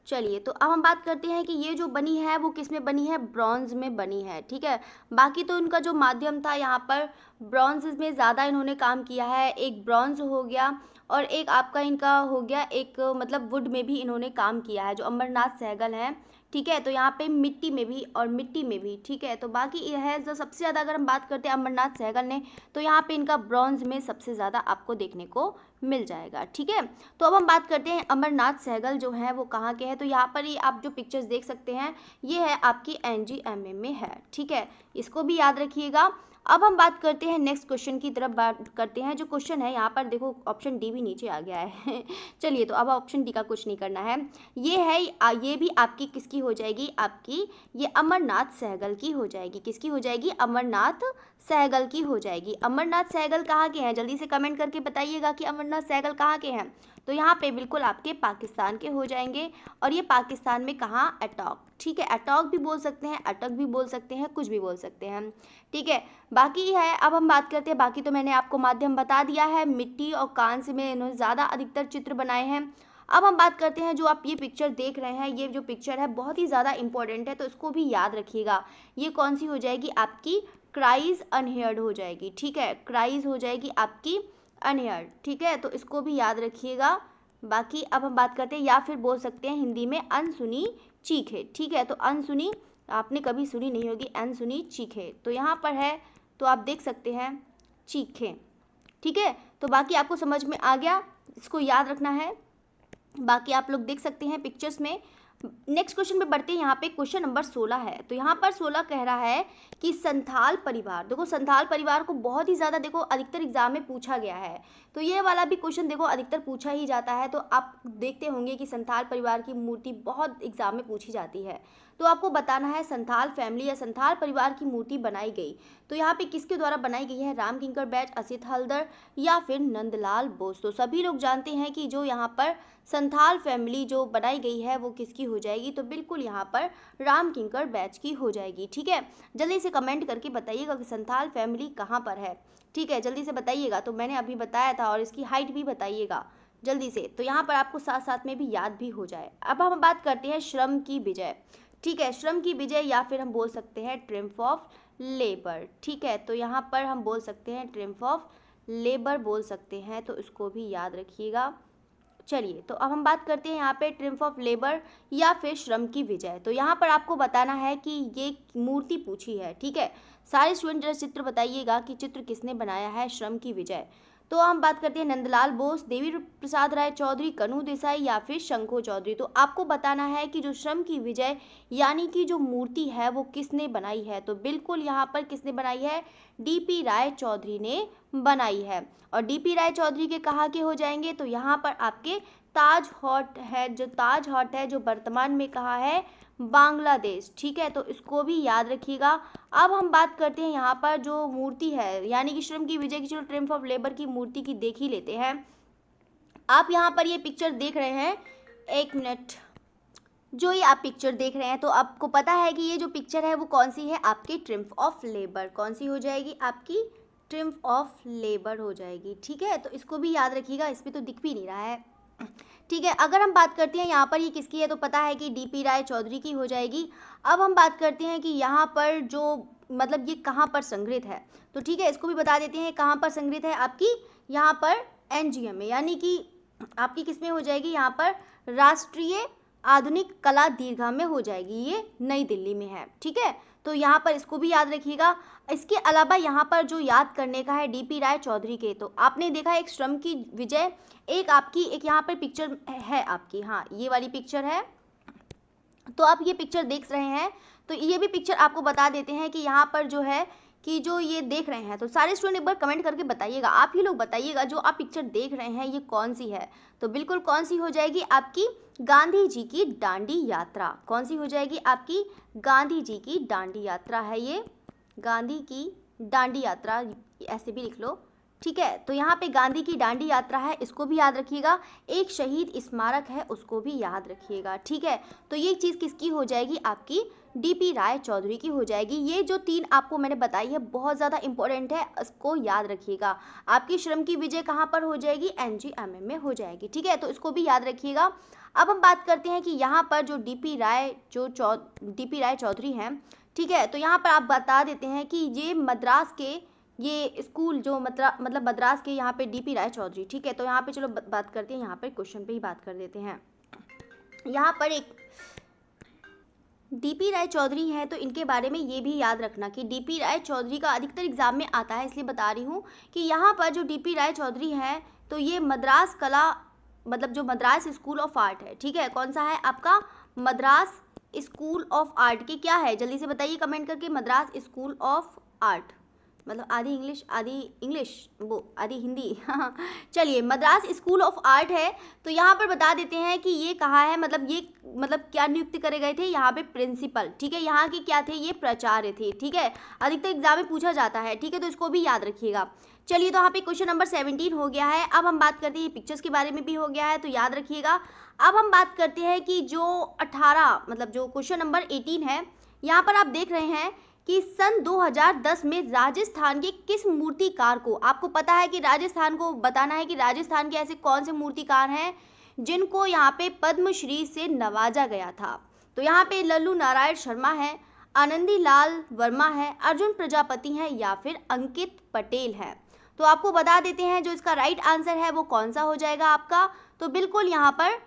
चलिए तो अब हम बात करते हैं कि ये जो बनी है वो किस में बनी है? ब्रॉन्ज में बनी है। ठीक है, बाकी तो इनका जो माध्यम था यहाँ पर ब्रॉन्ज में ज़्यादा इन्होंने काम किया है। एक ब्रॉन्ज हो गया और एक आपका इनका हो गया एक मतलब वुड में भी इन्होंने काम किया है जो अमरनाथ सहगल हैं। ठीक है, तो यहाँ पे मिट्टी में भी और मिट्टी में भी। ठीक है, तो बाकी ये है जो सबसे ज़्यादा अगर हम बात करते हैं अमरनाथ सहगल ने, तो यहाँ पे इनका ब्रॉन्ज में सबसे ज़्यादा आपको देखने को मिल जाएगा। ठीक है, तो अब हम बात करते हैं अमरनाथ सहगल जो है वो कहाँ के हैं। तो यहाँ पर ही आप जो पिक्चर्स देख सकते हैं ये है आपकी NGMA में है। ठीक है, इसको भी याद रखिएगा। अब हम बात करते हैं नेक्स्ट क्वेश्चन की तरफ बात करते हैं। जो क्वेश्चन है यहाँ पर देखो ऑप्शन डी भी नीचे आ गया है चलिए तो अब ऑप्शन डी का कुछ नहीं करना है। ये भी आपकी किसकी हो जाएगी? आपकी ये अमरनाथ सहगल की हो जाएगी। किसकी हो जाएगी? अमरनाथ सहगल की हो जाएगी। अमरनाथ सहगल कहाँ के हैं? जल्दी से कमेंट करके बताइएगा कि अमरनाथ सहगल कहाँ के हैं। तो यहाँ पे बिल्कुल आपके पाकिस्तान के हो जाएंगे। और ये पाकिस्तान में कहाँ? अटॉक। ठीक है, अटॉक भी बोल सकते हैं, अटक भी बोल सकते हैं, कुछ भी बोल सकते हैं। ठीक है, बाकी है अब हम बात करते हैं, बाकी तो मैंने आपको माध्यम बता दिया है। मिट्टी और कांस्य में इन्होंने ज़्यादा अधिकतर चित्र बनाए हैं। अब हम बात करते हैं जो आप ये पिक्चर देख रहे हैं, ये जो पिक्चर है बहुत ही ज़्यादा इंपॉर्टेंट है तो इसको भी याद रखिएगा। ये कौन सी हो जाएगी? आपकी क्राइज अनहेयर्ड हो जाएगी। ठीक है, क्राइज हो जाएगी आपकी अनहेयर्ड। ठीक है, तो इसको भी याद रखिएगा। बाकी अब हम बात करते हैं, या फिर बोल सकते हैं हिंदी में अनसुनी चीखें। ठीक है, तो अनसुनी आपने कभी सुनी नहीं होगी, अनसुनी चीखें, तो यहाँ पर है तो आप देख सकते हैं चीखें। ठीक है, तो बाकी आपको समझ में आ गया, इसको याद रखना है। बाकी आप लोग देख सकते हैं पिक्चर्स में नेक्स्ट क्वेश्चन पे बढ़ते हैं। यहाँ पे क्वेश्चन नंबर 16 है। तो यहाँ पर 16 कह रहा है कि संथाल परिवार, देखो संथाल परिवार को बहुत ही ज़्यादा देखो अधिकतर एग्जाम में पूछा गया है, तो ये वाला भी क्वेश्चन देखो अधिकतर पूछा ही जाता है। तो आप देखते होंगे कि संथाल परिवार की मूर्ति बहुत एग्जाम में पूछी जाती है। तो आपको बताना है संथाल फैमिली या संथाल परिवार की मूर्ति बनाई गई, तो यहाँ पे किसके द्वारा बनाई गई है? राम किंकर बैच, असित हल्दर या फिर नंदलाल बोस। तो सभी लोग जानते हैं कि जो यहाँ पर संथाल फैमिली जो बनाई गई है वो किसकी हो जाएगी? तो बिल्कुल यहाँ पर राम किंकर बैच की हो जाएगी। ठीक है, जल्दी से कमेंट करके बताइएगा कि संथाल फैमिली कहाँ पर है। ठीक है, जल्दी से बताइएगा। तो मैंने अभी बताया था, और इसकी हाइट भी बताइएगा जल्दी से, तो यहाँ पर आपको साथ साथ में भी याद भी हो जाए। अब हम बात करते हैं श्रम की विजय। ठीक है, श्रम की विजय या फिर हम बोल सकते हैं ट्रिम्फ ऑफ लेबर। ठीक है, तो यहाँ पर हम बोल सकते हैं ट्रिम्फ ऑफ लेबर बोल सकते हैं, तो इसको भी याद रखिएगा। चलिए, तो अब हम बात करते हैं यहाँ पे ट्रिम्फ ऑफ लेबर या फिर श्रम की विजय। तो यहाँ पर आपको बताना है कि ये मूर्ति पूछी है। ठीक है, सारे स्टूडेंट जरा चित्र बताइएगा कि चित्र किसने बनाया है श्रम की विजय। तो हम बात करते हैं नंदलाल बोस, देवी प्रसाद राय चौधरी, कन्हू देसाई या फिर शंको चौधरी। तो आपको बताना है कि जो श्रम की विजय यानी कि जो मूर्ति है वो किसने बनाई है? तो बिल्कुल यहाँ पर किसने बनाई है? डीपी राय चौधरी ने बनाई है। और डीपी राय चौधरी के कहाँ के हो जाएंगे? तो यहाँ पर आपके ताज हॉट है, जो ताज हॉट है जो वर्तमान में कहाँ है? बांग्लादेश। ठीक है, तो इसको भी याद रखिएगा। अब हम बात करते हैं यहाँ पर जो मूर्ति है यानी कि श्रम की विजय की, चलो ट्रिम्फ ऑफ लेबर की मूर्ति की देख ही लेते हैं। आप यहाँ पर ये पिक्चर देख रहे हैं, एक मिनट, जो ये आप पिक्चर देख रहे हैं, तो आपको पता है कि ये जो पिक्चर है वो कौन सी है? आपकी ट्रिम्फ ऑफ लेबर। कौन सी हो जाएगी? आपकी ट्रिम्फ ऑफ लेबर हो जाएगी। ठीक है, तो इसको भी याद रखिएगा, इस पर तो दिख भी नहीं रहा है। ठीक है, अगर हम बात करते हैं यहाँ पर ये किसकी है, तो पता है कि डीपी राय चौधरी की हो जाएगी। अब हम बात करते हैं कि यहाँ पर जो मतलब ये कहाँ पर संग्रहित है, तो ठीक है इसको भी बता देते हैं कहाँ पर संग्रहित है। आपकी यहाँ पर एनजीएम में, यानी कि आपकी किस में हो जाएगी? यहाँ पर राष्ट्रीय आधुनिक कला दीर्घा में हो जाएगी, ये नई दिल्ली में है। ठीक है, तो यहाँ पर इसको भी याद रखिएगा। इसके अलावा यहाँ पर जो याद करने का है डीपी राय चौधरी के, तो आपने देखा एक श्रम की विजय, एक आपकी एक यहाँ पर पिक्चर है आपकी, हाँ ये वाली पिक्चर है, तो आप ये पिक्चर देख रहे हैं। तो ये भी पिक्चर आपको बता देते हैं कि यहाँ पर जो है कि जो ये देख रहे हैं, तो सारे स्टूडेंट एक बार कमेंट करके बताइएगा, आप ही लोग बताइएगा जो आप पिक्चर देख रहे हैं ये कौन सी है? तो बिल्कुल कौन सी हो जाएगी? आपकी गांधी जी की दांडी यात्रा। कौन सी हो जाएगी? आपकी गांधी जी की दांडी यात्रा है ये, गांधी की दांडी यात्रा, ऐसे भी लिख लो। ठीक है, तो यहाँ पे गांधी की दांडी यात्रा है, इसको भी याद रखिएगा। एक शहीद स्मारक है, उसको भी याद रखिएगा। ठीक है, तो ये चीज़ किसकी हो जाएगी? आपकी डीपी राय चौधरी की हो जाएगी। ये जो तीन आपको मैंने बताई है बहुत ज़्यादा इंपॉर्टेंट है, इसको याद रखिएगा। आपकी श्रम की विजय कहाँ पर हो जाएगी? एनजीएमएम में हो जाएगी। ठीक है, तो इसको भी याद रखिएगा। अब हम बात करते हैं कि यहाँ पर जो डीपी राय चौधरी हैं, ठीक है, तो यहाँ पर आप बता देते हैं कि ये मद्रास के ये स्कूल जो मतलब मद्रास के यहाँ पे डीपी राय चौधरी। ठीक है, तो यहाँ पे चलो बात करते हैं, यहाँ पे क्वेश्चन पे ही बात कर देते हैं। यहाँ पर एक डीपी राय चौधरी हैं, तो इनके बारे में ये भी याद रखना कि डीपी राय चौधरी का अधिकतर एग्जाम में आता है, इसलिए बता रही हूँ कि यहाँ पर जो डीपी राय चौधरी हैं तो ये मद्रास कला मतलब जो मद्रास स्कूल ऑफ आर्ट है। ठीक है, कौन सा है आपका? मद्रास स्कूल ऑफ आर्ट के क्या है? जल्दी से बताइए कमेंट करके। मद्रास स्कूल ऑफ आर्ट मतलब आधी इंग्लिश वो आधी हिंदी चलिए, मद्रास स्कूल ऑफ आर्ट है। तो यहाँ पर बता देते हैं कि ये कहाँ है, मतलब ये क्या नियुक्त करे गए थे? यहाँ पे प्रिंसिपल। ठीक है, यहाँ के क्या थे? ये प्राचार्य थे। ठीक है, अधिकतर एग्जाम में पूछा जाता है। ठीक है, तो इसको भी याद रखिएगा। चलिए, तो यहाँ पे क्वेश्चन नंबर 17 हो गया है। अब हम बात करते हैं पिक्चर्स के बारे में भी हो गया है, तो याद रखिएगा। अब हम बात करते हैं कि जो 18 मतलब जो क्वेश्चन नंबर 18 है, यहाँ पर आप देख रहे हैं कि सन 2010 में राजस्थान के किस मूर्तिकार को, आपको पता है कि राजस्थान को बताना है कि राजस्थान के ऐसे कौन से मूर्तिकार हैं जिनको यहाँ पे पद्मश्री से नवाजा गया था। तो यहाँ पे लल्लू नारायण शर्मा है, आनंदी लाल वर्मा है, अर्जुन प्रजापति हैं या फिर अंकित पटेल है। तो आपको बता देते हैं जो इसका राइट आंसर है वो कौन सा हो जाएगा आपका? तो बिल्कुल यहाँ पर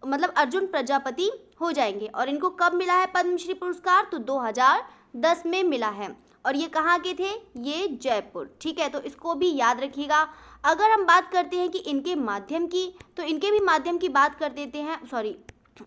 मतलब अर्जुन प्रजापति हो जाएंगे। और इनको कब मिला है पद्मश्री पुरस्कार? तो 2010 में मिला है। और ये कहाँ के थे? ये जयपुर। ठीक है, तो इसको भी याद रखिएगा। अगर हम बात करते हैं कि इनके माध्यम की, तो इनके भी माध्यम की बात कर देते हैं, सॉरी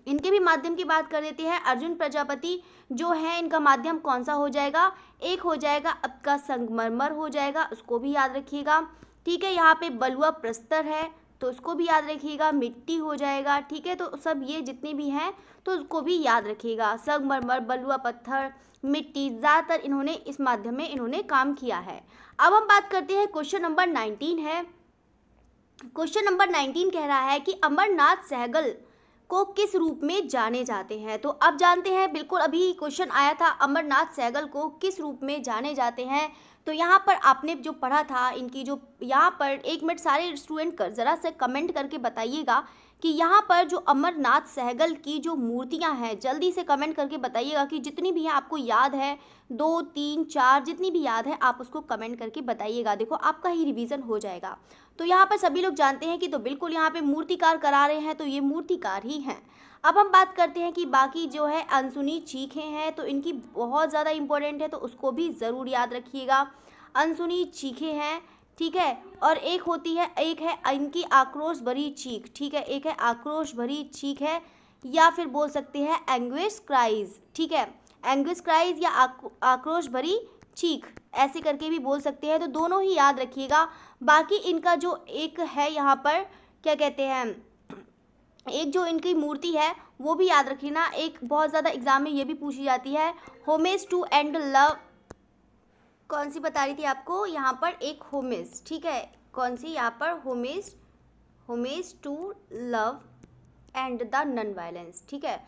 इनके भी माध्यम की बात कर देते हैं। अर्जुन प्रजापति जो है इनका माध्यम कौन सा हो जाएगा, एक हो जाएगा आपका संगमरमर हो जाएगा, उसको भी याद रखिएगा। ठीक है, यहाँ पे बलुआ प्रस्तर है तो उसको भी याद रखिएगा, मिट्टी हो जाएगा। ठीक है, तो सब ये जितने भी हैं तो उसको भी याद रखिएगा। संगमरमर, बलुआ पत्थर, मिट्टी, ज़्यादातर इन्होंने इस माध्यम में इन्होंने काम किया है। अब हम बात करते हैं, क्वेश्चन नंबर 19 है। क्वेश्चन नंबर 19 कह रहा है कि अमरनाथ सहगल को किस रूप में जाने जाते हैं। तो अब जानते हैं, बिल्कुल अभी क्वेश्चन आया था, अमरनाथ सहगल को किस रूप में जाने जाते हैं। तो यहाँ पर आपने जो पढ़ा था, इनकी जो यहाँ पर 1 मिनट सारे स्टूडेंट कर ज़रा से कमेंट करके बताइएगा कि यहाँ पर जो अमरनाथ सहगल की जो मूर्तियाँ हैं, जल्दी से कमेंट करके बताइएगा कि जितनी भी हैं आपको याद है, 2, 3, 4 जितनी भी याद है आप उसको कमेंट करके बताइएगा। देखो आपका ही रिवीजन हो जाएगा। तो यहाँ पर सभी लोग जानते हैं कि तो बिल्कुल यहाँ पे मूर्तिकार करा रहे हैं, तो ये मूर्तिकार ही हैं। अब हम बात करते हैं कि बाकी जो है अनसुनी चीखें हैं, तो इनकी बहुत ज़्यादा इंपॉर्टेंट है, तो उसको भी ज़रूर याद रखिएगा। अनसुनी चीखें हैं, ठीक है, और एक है इनकी आक्रोश भरी चीख। ठीक है, एक है आक्रोश भरी चीख है, या फिर बोल सकते हैं एंग्विश क्राइज। ठीक है, एंग्विश क्राइज या आक्रोश भरी चीख, ऐसे करके भी बोल सकते हैं, तो दोनों ही याद रखिएगा। बाकी इनका जो एक है यहाँ पर क्या कहते हैं, एक जो इनकी मूर्ति है वो भी याद रखना, एक बहुत ज़्यादा एग्जाम में ये भी पूछी जाती है, होमेज टू एंड लव। कौन सी बता रही थी आपको यहाँ पर, एक होमेज। ठीक है, कौन सी यहाँ पर, homage to love and the non violence. ठीक है,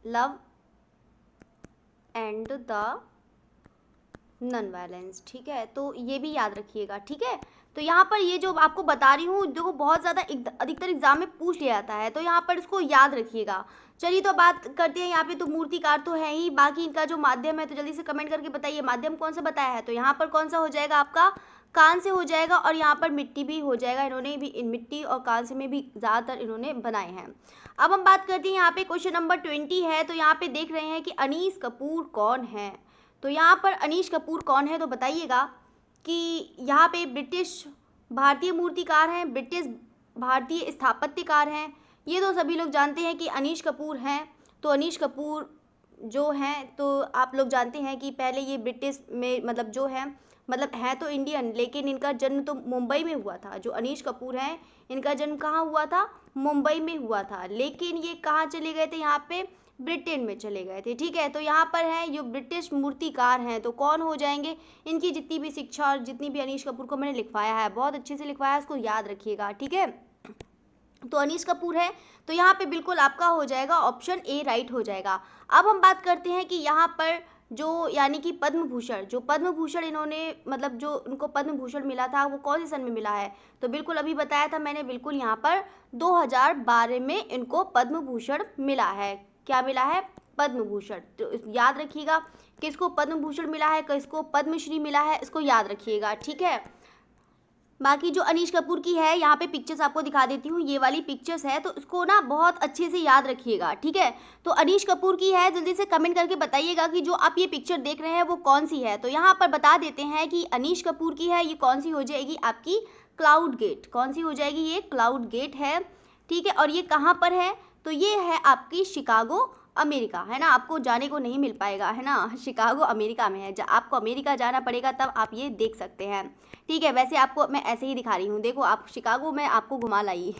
love and the non violence. ठीक है, तो ये भी याद रखिएगा। ठीक है, तो यहाँ पर ये जो आपको बता रही हूँ, देखो बहुत ज़्यादा अधिकतर एग्जाम में पूछ लिया जाता है, तो यहाँ पर इसको याद रखिएगा। चलिए तो बात करते हैं यहाँ पे, तो मूर्तिकार तो है ही, बाकी इनका जो माध्यम है, तो जल्दी से कमेंट करके बताइए माध्यम कौन सा बताया है। तो यहाँ पर कौन सा हो जाएगा आपका, कान से हो जाएगा, और यहाँ पर मिट्टी भी हो जाएगा। इन्होंने भी इन मिट्टी और कान से में भी ज़्यादातर इन्होंने बनाए हैं। अब हम बात करते हैं यहाँ पे, क्वेश्चन नंबर 20 है। तो यहाँ पे देख रहे हैं कि अनीस कपूर कौन है। तो यहाँ पर अनीश कपूर कौन है, तो बताइएगा कि यहाँ पे ब्रिटिश भारतीय मूर्तिकार हैं, ब्रिटिश भारतीय स्थापत्यकार हैं। ये तो सभी लोग जानते हैं कि अनीश कपूर हैं। तो अनीश कपूर जो हैं, तो आप लोग जानते हैं कि पहले ये ब्रिटिश में मतलब जो है, मतलब है तो इंडियन, लेकिन इनका जन्म तो मुंबई में हुआ था। जो अनीश कपूर हैं, इनका जन्म कहाँ हुआ था, मुंबई में हुआ था, लेकिन ये कहाँ चले गए थे, यहाँ पे ब्रिटेन में चले गए थे। ठीक है, तो यहाँ पर है जो ब्रिटिश मूर्तिकार हैं, तो कौन हो जाएंगे, इनकी जितनी भी शिक्षा और जितनी भी अनीश कपूर को मैंने लिखवाया है, बहुत अच्छे से लिखवाया है, उसको याद रखिएगा। ठीक है, तो अनीश कपूर है, तो यहाँ पे बिल्कुल आपका हो जाएगा ऑप्शन ए राइट हो जाएगा। अब हम बात करते हैं कि यहाँ पर जो यानी कि पद्म भूषण, जो पद्म भूषण इन्होंने मतलब जो उनको पद्म भूषण मिला था वो कौन से सन में मिला है। तो बिल्कुल अभी बताया था मैंने, बिल्कुल यहाँ पर 2012 में इनको पद्म भूषण मिला है। क्या मिला है, पद्म भूषण। तो याद रखिएगा किसको पद्म भूषण मिला है, किसको पद्मश्री मिला है, इसको याद रखिएगा। ठीक है, बाकी जो अनीश कपूर की है, यहाँ पे पिक्चर्स आपको दिखा देती हूँ, ये वाली पिक्चर्स है, तो इसको ना बहुत अच्छे से याद रखिएगा। ठीक है, तो अनीश कपूर की है, जल्दी से कमेंट करके बताइएगा कि जो आप ये पिक्चर देख रहे हैं वो कौन सी है। तो यहाँ पर बता देते हैं कि अनीश कपूर की है, ये कौन सी हो जाएगी आपकी, क्लाउड गेट। कौन सी हो जाएगी, ये क्लाउड गेट है। ठीक है, और ये कहाँ पर है, तो ये है आपकी शिकागो अमेरिका, है ना। आपको जाने को नहीं मिल पाएगा, है ना, शिकागो अमेरिका में है। आपको अमेरिका जाना पड़ेगा तब आप ये देख सकते हैं। ठीक है, वैसे आपको मैं ऐसे ही दिखा रही हूँ, देखो आप शिकागो में आपको घुमा लाई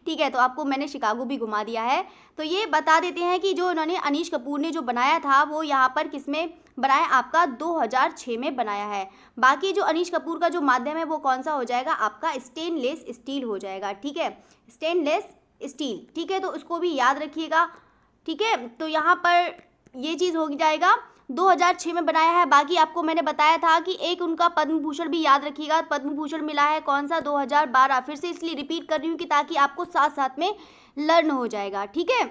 ठीक है, तो आपको मैंने शिकागो भी घुमा दिया है। तो ये बता देते हैं कि जो उन्होंने अनीश कपूर ने जो बनाया था वो यहाँ पर किस में बनाया, आपका 2006 में बनाया है। बाकी जो अनीश कपूर का जो माध्यम है वो कौन सा हो जाएगा आपका, स्टेनलेस स्टील हो जाएगा। ठीक है, स्टेनलेस स्टील। ठीक है, तो उसको भी याद रखिएगा। ठीक है, तो यहाँ पर ये चीज़ हो जाएगा, 2006 में बनाया है। बाकी आपको मैंने बताया था कि एक उनका पद्म भूषण भी याद रखिएगा, पद्म भूषण मिला है कौन सा, 2012। फिर से इसलिए रिपीट कर रही हूँ कि ताकि आपको साथ साथ में लर्न हो जाएगा। ठीक है,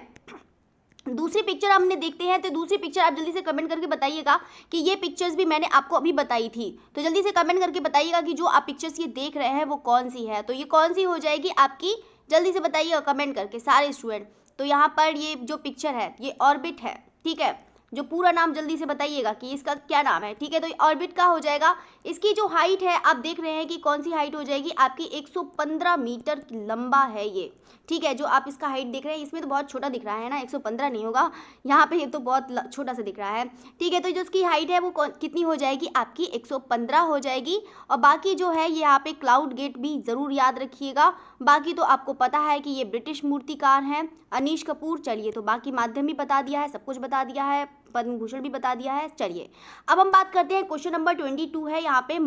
दूसरी पिक्चर हमने देखते हैं, तो दूसरी पिक्चर आप जल्दी से कमेंट करके बताइएगा कि ये पिक्चर्स भी मैंने आपको अभी बताई थी। तो जल्दी से कमेंट करके बताइएगा कि जो आप पिक्चर्स ये देख रहे हैं वो कौन सी है। तो ये कौन सी हो जाएगी आपकी, जल्दी से बताइएगा कमेंट करके सारे स्टूडेंट। तो यहाँ पर ये जो पिक्चर है ये ऑर्बिट है। ठीक है, जो पूरा नाम जल्दी से बताइएगा कि इसका क्या नाम है। ठीक है, तो ऑर्बिट का हो जाएगा। इसकी जो हाइट है आप देख रहे हैं कि कौन सी हाइट हो जाएगी आपकी, 115 मीटर लंबा है ये। ठीक है, जो आप इसका हाइट देख रहे हैं इसमें तो बहुत छोटा दिख रहा है ना, 115 नहीं होगा यहाँ पे, ये तो बहुत छोटा सा दिख रहा है। ठीक है, तो जो इसकी हाइट है वो कितनी हो जाएगी आपकी, 115 हो जाएगी। और बाकी जो है ये यहाँ पे क्लाउड गेट भी ज़रूर याद रखिएगा। बाकी तो आपको पता है कि ये ब्रिटिश मूर्तिकार हैं अनीश कपूर। चलिए, तो बाकी माध्यम भी बता दिया है, सब कुछ बता दिया है, पद्म भूषण भी बता दिया है। चलिए अब हम बात करते हैं, क्वेश्चन नंबर 22 है यहाँ पे,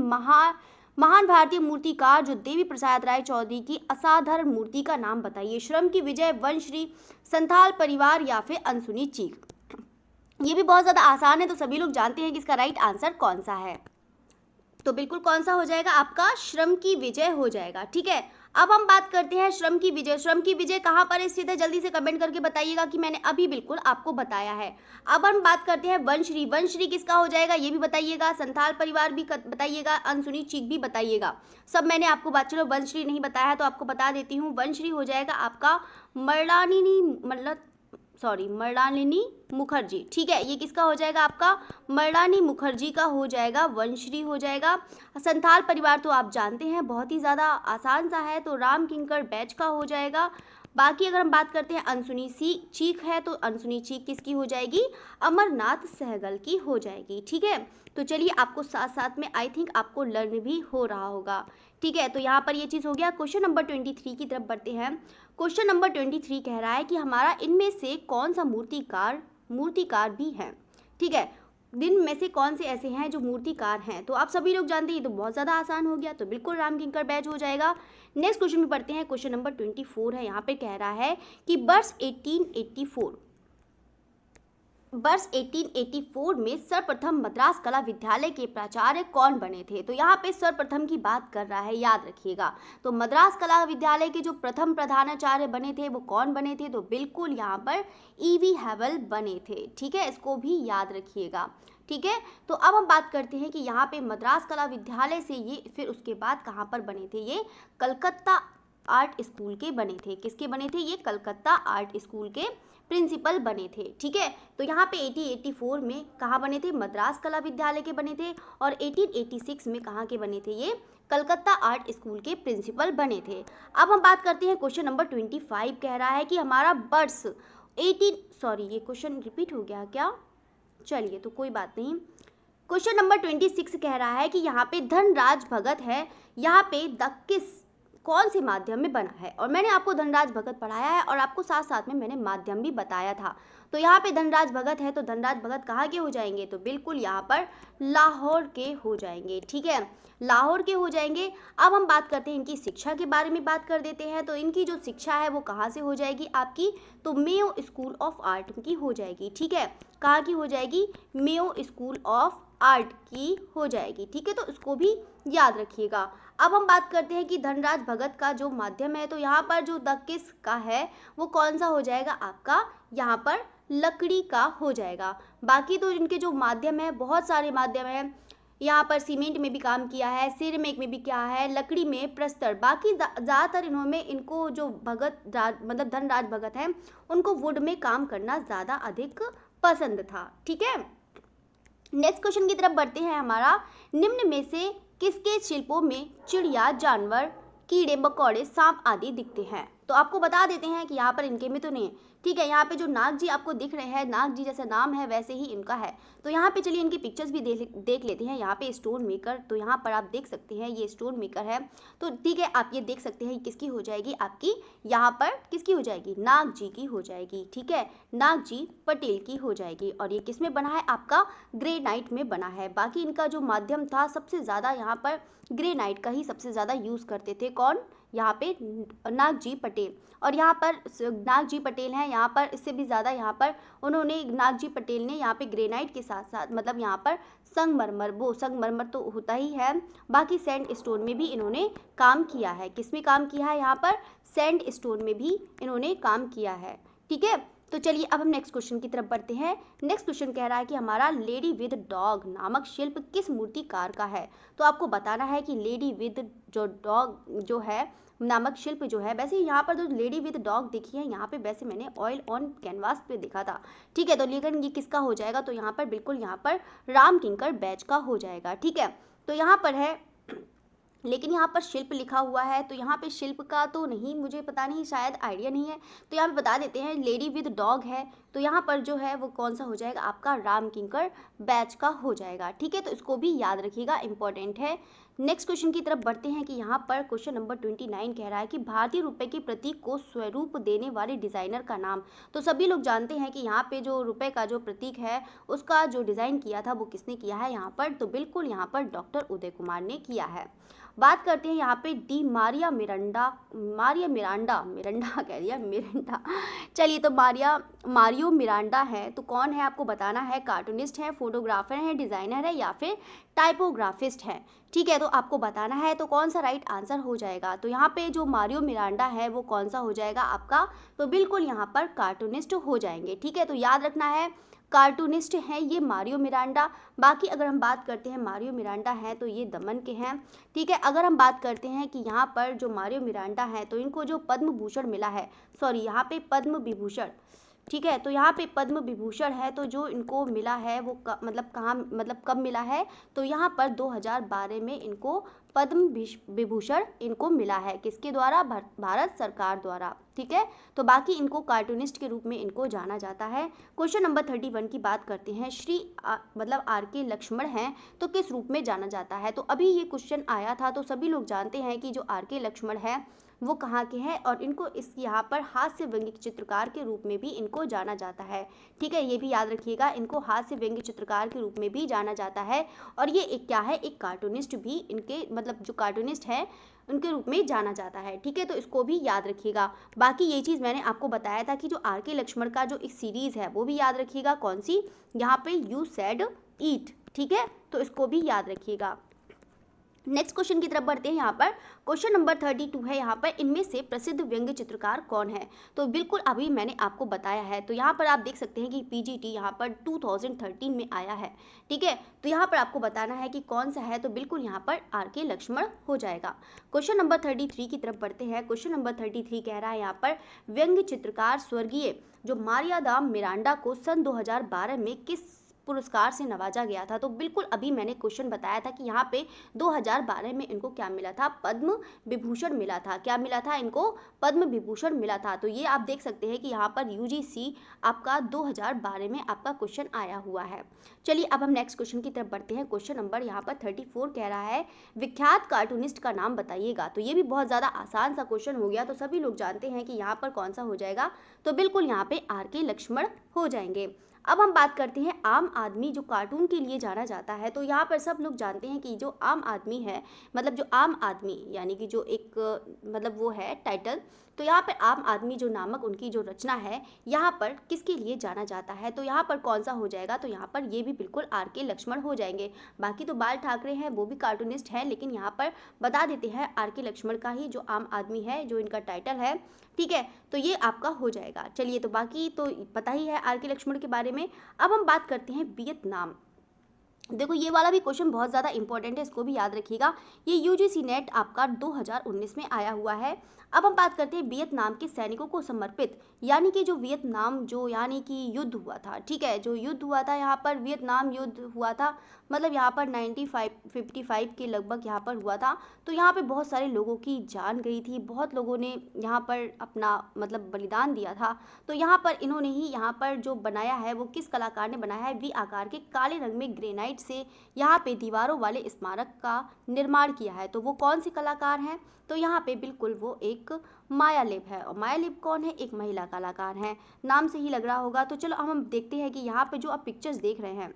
महान भारतीय मूर्तिकार जो देवी प्रसाद राय चौधरी की असाधारण मूर्ति का नाम बताइए। श्रम की विजय, वंशश्री, संथाल परिवार या फिर अनसुनी चीख। ये भी बहुत ज़्यादा आसान है, तो सभी लोग जानते हैं कि इसका राइट आंसर कौन सा है। तो बिल्कुल कौन सा हो जाएगा आपका, श्रम की विजय हो जाएगा। ठीक है, अब हम बात करते हैं श्रम की विजय। श्रम की विजय कहाँ पर स्थित है, जल्दी से कमेंट करके बताइएगा कि मैंने अभी बिल्कुल आपको बताया है। अब हम बात करते हैं वंशश्री। वंशश्री किसका हो जाएगा ये भी बताइएगा, संथाल परिवार भी बताइएगा, अनसुनी चीख भी बताइएगा। सब मैंने आपको बात, चलो वंशश्री नहीं बताया है तो आपको बता देती हूँ। वंशश्री हो जाएगा आपका मृणालिनी मुखर्जी। ठीक है, ये किसका हो जाएगा आपका, मृणालिनी मुखर्जी का हो जाएगा, वंशश्री हो जाएगा। संथाल परिवार तो आप जानते हैं बहुत ही ज़्यादा आसान सा है, तो राम किंकर बैच का हो जाएगा। बाकी अगर हम बात करते हैं अनसुनी चीख है, तो अनसुनी चीख किसकी हो जाएगी, अमरनाथ सहगल की हो जाएगी। ठीक है, तो चलिए आपको साथ साथ में आई थिंक आपको लर्न भी हो रहा होगा। ठीक है, तो यहाँ पर ये चीज़ हो गया। क्वेश्चन नंबर 23 की तरफ बढ़ते हैं। क्वेश्चन नंबर 23 कह रहा है कि हमारा इनमें से कौन सा मूर्तिकार भी है। ठीक है, दिन में से कौन से ऐसे हैं जो मूर्तिकार हैं, तो आप सभी लोग जानते हैं, ये तो बहुत ज़्यादा आसान हो गया, तो बिल्कुल राम किंकर बैच हो जाएगा। नेक्स्ट क्वेश्चन में पढ़ते हैं। क्वेश्चन नंबर 24 है, यहाँ पे कह रहा है कि वर्ष 1884 में सर्वप्रथम मद्रास कला विद्यालय के प्राचार्य कौन बने थे। तो यहाँ पे सर्वप्रथम की बात कर रहा है, याद रखिएगा। तो मद्रास कला विद्यालय के जो प्रथम प्रधानाचार्य बने थे वो कौन बने थे, तो बिल्कुल यहाँ पर ईवी हैवल बने थे। ठीक है, इसको भी याद रखिएगा। ठीक है, तो अब हम बात करते हैं कि यहाँ पे मद्रास कला विद्यालय से ये फिर उसके बाद कहाँ पर बने थे, ये कलकत्ता आर्ट स्कूल के बने थे। किसके बने थे, ये कलकत्ता आर्ट स्कूल के प्रिंसिपल बने थे। ठीक है, तो यहाँ पे 1884 में कहाँ बने थे, मद्रास कला विद्यालय के बने थे, और 1886 में कहाँ के बने थे, ये कलकत्ता आर्ट स्कूल के प्रिंसिपल बने थे। अब हम बात करते हैं, क्वेश्चन नंबर 25 कह रहा है कि हमारा वर्ष ये क्वेश्चन रिपीट हो गया क्या, चलिए तो कोई बात नहीं। क्वेश्चन नंबर 26 कह रहा है कि यहाँ पे धनराज भगत है, यहाँ पे किस कौन से माध्यम में बना है, और मैंने आपको धनराज भगत पढ़ाया है और आपको साथ साथ में मैंने माध्यम भी बताया था। तो यहाँ पे धनराज भगत है, तो धनराज भगत कहाँ के हो जाएंगे, तो बिल्कुल यहाँ पर लाहौर के हो जाएंगे। ठीक है, लाहौर के हो जाएंगे। अब हम बात करते हैं इनकी शिक्षा के बारे में, बात कर देते हैं। तो इनकी जो शिक्षा है वो कहाँ से हो जाएगी आपकी, तो मेयो स्कूल ऑफ आर्ट की हो जाएगी। ठीक है, कहाँ की हो जाएगी, मेयो स्कूल ऑफ आर्ट की हो जाएगी। ठीक है, तो इसको भी याद रखिएगा। अब हम बात करते हैं कि धनराज भगत का जो माध्यम है, तो यहाँ पर जो द किस का है वो कौन सा हो जाएगा आपका, यहाँ पर लकड़ी का हो जाएगा। बाकी तो इनके जो माध्यम है बहुत सारे माध्यम है, यहाँ पर सीमेंट में भी काम किया है, सिरेमिक में भी किया है, लकड़ी में प्रस्तर। बाकी ज़्यादातर इनको जो मतलब धनराज भगत हैं उनको वुड में काम करना ज़्यादा अधिक पसंद था। ठीक है, नेक्स्ट क्वेश्चन की तरफ बढ़ते हैं। हमारा निम्न में से किसके शिल्पों में चिड़िया, जानवर, कीड़े मकोड़े, सांप आदि दिखते हैं। तो आपको बता देते हैं कि यहाँ पर इनके में तो नहीं है। ठीक है, यहाँ पे जो नाग जी आपको दिख रहे हैं, नाग जी जैसा नाम है वैसे ही इनका है। तो यहाँ पे चलिए इनकी पिक्चर्स भी देख लेते हैं। यहाँ पे स्टोन मेकर, तो यहाँ पर आप देख सकते हैं ये स्टोन मेकर है। तो ठीक है, आप ये देख सकते हैं किसकी हो जाएगी आपकी, यहाँ पर किसकी हो जाएगी, नाग जी की हो जाएगी। ठीक है, नाग जी पटेल की हो जाएगी। और ये किस में बना है आपका, ग्रेनाइट में बना है। बाकी इनका जो माध्यम था सबसे ज़्यादा यहाँ पर ग्रेनाइट का ही सबसे ज़्यादा यूज़ करते थे। कौन, यहाँ पे नाग जी पटेल। और यहाँ पर नाग जी पटेल हैं, यहाँ पर इससे भी ज़्यादा यहाँ पर उन्होंने, नाग जी पटेल ने यहाँ पे ग्रेनाइट के साथ साथ मतलब यहाँ पर संगमरमर तो होता ही है, बाकी सैंड स्टोन में भी इन्होंने काम किया है। किस में काम किया है, यहाँ पर सैंड स्टोन में भी इन्होंने काम किया है। ठीक है, तो चलिए अब हम नेक्स्ट क्वेश्चन की तरफ बढ़ते हैं। नेक्स्ट क्वेश्चन कह रहा है कि हमारा लेडी विद डॉग नामक शिल्प किस मूर्तिकार का है। तो आपको बताना है कि लेडी विद जो डॉग जो है नामक शिल्प जो है, वैसे यहाँ पर जो लेडी विद डॉग देखी है यहाँ पे वैसे मैंने ऑयल ऑन कैनवास पे देखा था, ठीक है। तो लेकिन ये किसका हो जाएगा, तो यहाँ पर बिल्कुल यहाँ पर राम किंकर बैच का हो जाएगा, ठीक है। तो यहाँ पर है, लेकिन यहाँ पर शिल्प लिखा हुआ है, तो यहाँ पे शिल्प का तो नहीं, मुझे पता नहीं, शायद आइडिया नहीं है। तो यहाँ पे बता देते हैं लेडी विद डॉग है, तो यहाँ पर जो है वो कौन सा हो जाएगा, आपका राम किंकर बैच का हो जाएगा, ठीक है। तो इसको भी याद रखिएगा, इंपॉर्टेंट है। नेक्स्ट क्वेश्चन की तरफ बढ़ते हैं कि यहाँ पर क्वेश्चन नंबर 29 कह रहा है कि भारतीय रुपए के प्रतीक को स्वरूप देने वाले डिजाइनर का नाम। तो सभी लोग जानते हैं कि यहाँ पे जो रुपए का जो प्रतीक है उसका जो डिज़ाइन किया था वो किसने किया है यहाँ पर, तो बिल्कुल यहाँ पर डॉक्टर उदय कुमार ने किया है। बात करते हैं यहाँ पे डी मारिया मिरांडा कह दिया, मिरांडा, चलिए। तो मारियो मिरांडा है, तो कौन है आपको बताना है, कार्टूनिस्ट है, फोटोग्राफर है, डिज़ाइनर है या फिर टाइपोग्राफिस्ट है, ठीक है। तो आपको बताना है तो कौन सा राइट आंसर हो जाएगा। तो यहाँ पे जो मारियो मिरांडा है वो कौन सा हो जाएगा आपका, तो बिल्कुल यहाँ पर कार्टूनिस्ट हो जाएंगे, ठीक है। तो याद रखना है कार्टूनिस्ट हैं ये मारियो मिरांडा। बाकी अगर हम बात करते हैं मारियो मिरांडा हैं तो ये दमन के हैं, ठीक है। अगर हम बात करते हैं कि यहाँ पर जो मारियो मिरांडा हैं तो इनको जो पद्म भूषण मिला है, सॉरी यहाँ पे पद्म विभूषण, ठीक है। तो यहाँ पे पद्म विभूषण है, तो जो इनको मिला है वो मतलब कहाँ, मतलब कब मिला है, तो यहाँ पर 2012 में इनको पद्म विभूषण इनको मिला है, किसके द्वारा, भारत सरकार द्वारा, ठीक है। तो बाकी इनको कार्टूनिस्ट के रूप में इनको जाना जाता है। क्वेश्चन नंबर 31 की बात करते हैं, मतलब आर के लक्ष्मण हैं तो किस रूप में जाना जाता है। तो अभी ये क्वेश्चन आया था, तो सभी लोग जानते हैं कि जो आर के लक्ष्मण है वो कहाँ के हैं, और इनको इस यहाँ पर हास्य व्यंग्य चित्रकार के रूप में भी इनको जाना जाता है, ठीक है। ये भी याद रखिएगा, इनको हास्य व्यंग्य चित्रकार के रूप में भी जाना जाता है, और ये एक क्या है, एक कार्टूनिस्ट भी इनके, मतलब जो कार्टूनिस्ट है उनके रूप में जाना जाता है, ठीक है। तो इसको भी याद रखिएगा। बाकी ये चीज़ मैंने आपको बताया था कि जो आर के लक्ष्मण का जो एक सीरीज़ है वो भी याद रखिएगा, कौन सी, यहाँ पे यू सेड ईट, ठीक है। तो इसको भी याद रखिएगा। नेक्स्ट क्वेश्चन की तरफ बढ़ते हैं। यहाँ पर क्वेश्चन नंबर 32 है, यहाँ पर इनमें से प्रसिद्ध व्यंग्य चित्रकार कौन है। तो बिल्कुल अभी मैंने आपको बताया है, तो यहाँ पर आप देख सकते हैं कि पीजीटी यहाँ पर 2013 में आया है, ठीक है। तो यहाँ पर आपको बताना है कि कौन सा है, तो बिल्कुल यहाँ पर आर के लक्ष्मण हो जाएगा। क्वेश्चन नंबर 33 की तरफ बढ़ते हैं। क्वेश्चन नंबर 33 कह रहा है यहाँ पर व्यंग्य चित्रकार स्वर्गीय जो मारियादाम मिरांडा को सन 2012 में किस पुरस्कार से नवाजा गया था। तो बिल्कुल अभी मैंने क्वेश्चन बताया था कि यहाँ पे 2012 में इनको क्या मिला था, पद्म विभूषण मिला था। क्या मिला था इनको, पद्म विभूषण मिला था। तो ये आप देख सकते हैं कि यहाँ पर यूजीसी आपका 2012 में आपका क्वेश्चन आया हुआ है। चलिए अब हम नेक्स्ट क्वेश्चन की तरफ बढ़ते हैं। क्वेश्चन नंबर यहाँ पर 34 कह रहा है विख्यात कार्टूनिस्ट का नाम बताइएगा। तो ये भी बहुत ज़्यादा आसान सा क्वेश्चन हो गया, तो सभी लोग जानते हैं कि यहाँ पर कौन सा हो जाएगा, तो बिल्कुल यहाँ पे आर के लक्ष्मण हो जाएंगे। अब हम बात करते हैं आम आदमी जो कार्टून के लिए जाना जाता है। तो यहाँ पर सब लोग जानते हैं कि जो आम आदमी है, मतलब जो आम आदमी यानी कि जो एक मतलब वो है टाइटल, तो यहाँ पर आम आदमी जो नामक उनकी जो रचना है यहाँ पर किसके लिए जाना जाता है, तो यहाँ पर कौन सा हो जाएगा, तो यहाँ पर ये भी बिल्कुल आर के लक्ष्मण हो जाएंगे। बाकी तो बाल ठाकरे हैं वो भी कार्टूनिस्ट है, लेकिन यहाँ पर बता देते हैं आर के लक्ष्मण का ही जो आम आदमी है जो इनका टाइटल है, ठीक है। तो ये आपका हो जाएगा। चलिए तो बाकी तो पता ही है आर के लक्ष्मण के बारे में। अब हम बात करते हैं वियतनाम। देखो ये वाला भी क्वेश्चन बहुत ज़्यादा इंपॉर्टेंट है, इसको भी याद रखिएगा। ये यूजीसी नेट आपका 2019 में आया हुआ है। अब हम बात करते हैं वियतनाम के सैनिकों को समर्पित, यानी कि जो वियतनाम जो यानी कि युद्ध हुआ था, ठीक है, जो युद्ध हुआ था यहाँ पर वियतनाम युद्ध हुआ था, मतलब यहाँ पर 1955 के लगभग यहाँ पर हुआ था। तो यहाँ पे बहुत सारे लोगों की जान गई थी, बहुत लोगों ने यहाँ पर अपना मतलब बलिदान दिया था। तो यहाँ पर इन्होंने ही यहाँ पर जो बनाया है वो किस कलाकार ने बनाया है, वी आकार के काले रंग में ग्रेनाइट से यहाँ पे दीवारों वाले स्मारक का निर्माण किया है। तो वो कौन से कलाकार हैं, तो यहाँ पे बिल्कुल वो एक मायालेप है। और मायालेप कौन है, एक महिला कलाकार हैं, नाम से ही लग रहा होगा। तो चलो हम देखते हैं कि यहाँ पे जो आप पिक्चर्स देख रहे हैं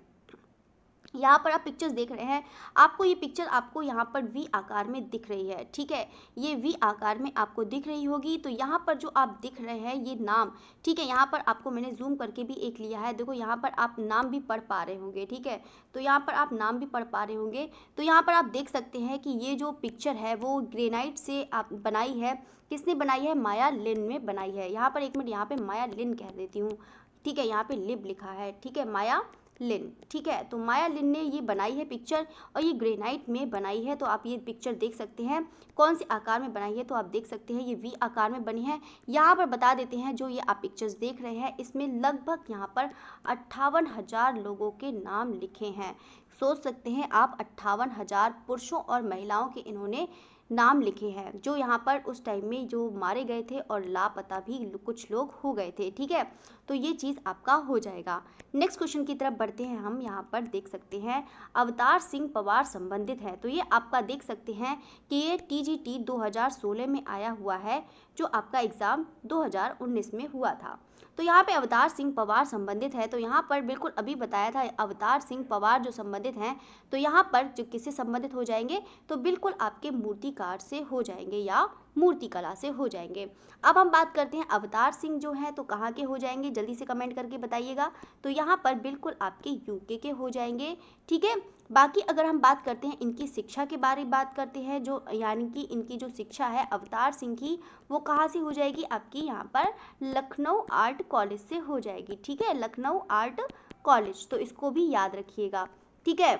यहाँ पर आप पिक्चर्स देख रहे हैं, आपको ये पिक्चर आपको यहाँ पर वी आकार में दिख रही है, ठीक है, ये वी आकार में आपको दिख रही होगी। तो यहाँ पर जो आप दिख रहे हैं ये नाम, ठीक है, यहाँ पर आपको मैंने जूम करके भी एक लिया है, देखो यहाँ पर आप नाम भी पढ़ पा रहे होंगे, ठीक है, तो यहाँ पर आप नाम भी पढ़ पा रहे होंगे। तो यहाँ पर आप देख सकते हैं कि ये जो पिक्चर है वो ग्रेनाइट से आप बनाई है, किसने बनाई है, माया लिन ने बनाई है। यहाँ पर एक मिनट, यहाँ पे माया लिन कह देती हूँ, ठीक है, यहाँ पे लिब लिखा है, ठीक है, माया लिन, ठीक है, तो माया लिन ने ये बनाई है पिक्चर, और ये ग्रेनाइट में बनाई है। तो आप ये पिक्चर देख सकते हैं कौन से आकार में बनाई है, तो आप देख सकते हैं ये वी आकार में बनी है। यहाँ पर बता देते हैं जो ये आप पिक्चर्स देख रहे हैं इसमें लगभग यहाँ पर 58,000 लोगों के नाम लिखे हैं। सोच सकते हैं आप, 58,000 पुरुषों और महिलाओं के इन्होंने नाम लिखे हैं, जो यहाँ पर उस टाइम में जो मारे गए थे और लापता भी कुछ लोग हो गए थे, ठीक है, तो ये चीज़ आपका हो जाएगा। नेक्स्ट क्वेश्चन की तरफ बढ़ते हैं हम। यहाँ पर देख सकते हैं अवतार सिंह पवार संबंधित है, तो ये आपका देख सकते हैं कि ये TGT 2016 में आया हुआ है, जो आपका एग्ज़ाम 2019 में हुआ था। तो यहाँ पे अवतार सिंह पवार संबंधित है, तो यहाँ पर बिल्कुल अभी बताया था अवतार सिंह पवार जो संबंधित हैं, तो यहाँ पर जो किससे संबंधित हो जाएंगे, तो बिल्कुल आपके मूर्तिकार से हो जाएंगे या मूर्ति कला से हो जाएंगे। अब हम बात करते हैं अवतार सिंह जो है तो कहाँ के हो जाएंगे, जल्दी से कमेंट करके बताइएगा। तो यहाँ पर बिल्कुल आपके यूके के हो जाएंगे, ठीक है। बाकी अगर हम बात करते हैं इनकी शिक्षा के बारे में बात करते हैं, जो यानी कि इनकी जो शिक्षा है अवतार सिंह की, वो कहाँ से हो जाएगी, आपकी यहाँ पर लखनऊ आर्ट कॉलेज से हो जाएगी, ठीक है, लखनऊ आर्ट कॉलेज, तो इसको भी याद रखिएगा, ठीक है।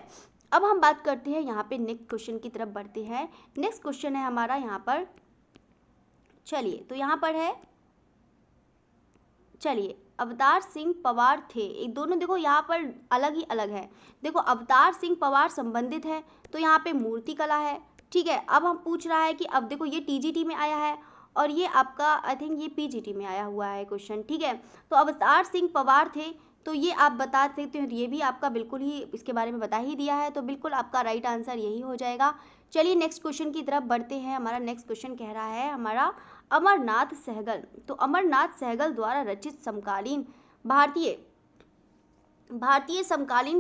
अब हम बात करते हैं यहाँ पे नेक्स्ट क्वेश्चन की तरफ बढ़ते हैं। नेक्स्ट क्वेश्चन है हमारा यहाँ पर, चलिए, तो यहाँ पर है, चलिए, अवतार सिंह पवार थे, एक दोनों देखो यहाँ पर अलग ही अलग है। देखो अवतार सिंह पवार संबंधित है, तो यहाँ पे मूर्ति कला है, ठीक है। अब हम पूछ रहा है कि अब देखो ये TGT में आया है और ये आपका आई थिंक ये PGT में आया हुआ है क्वेश्चन, ठीक है। तो अवतार सिंह पवार थे, तो ये आप बता सकते हो, ये भी आपका बिल्कुल ही इसके बारे में बता ही दिया है, तो बिल्कुल आपका राइट आंसर यही हो जाएगा। चलिए नेक्स्ट क्वेश्चन की तरफ बढ़ते हैं। हमारा नेक्स्ट क्वेश्चन कह रहा है हमारा अमरनाथ सहगल, तो अमरनाथ सहगल द्वारा रचित समकालीन भारतीय समकालीन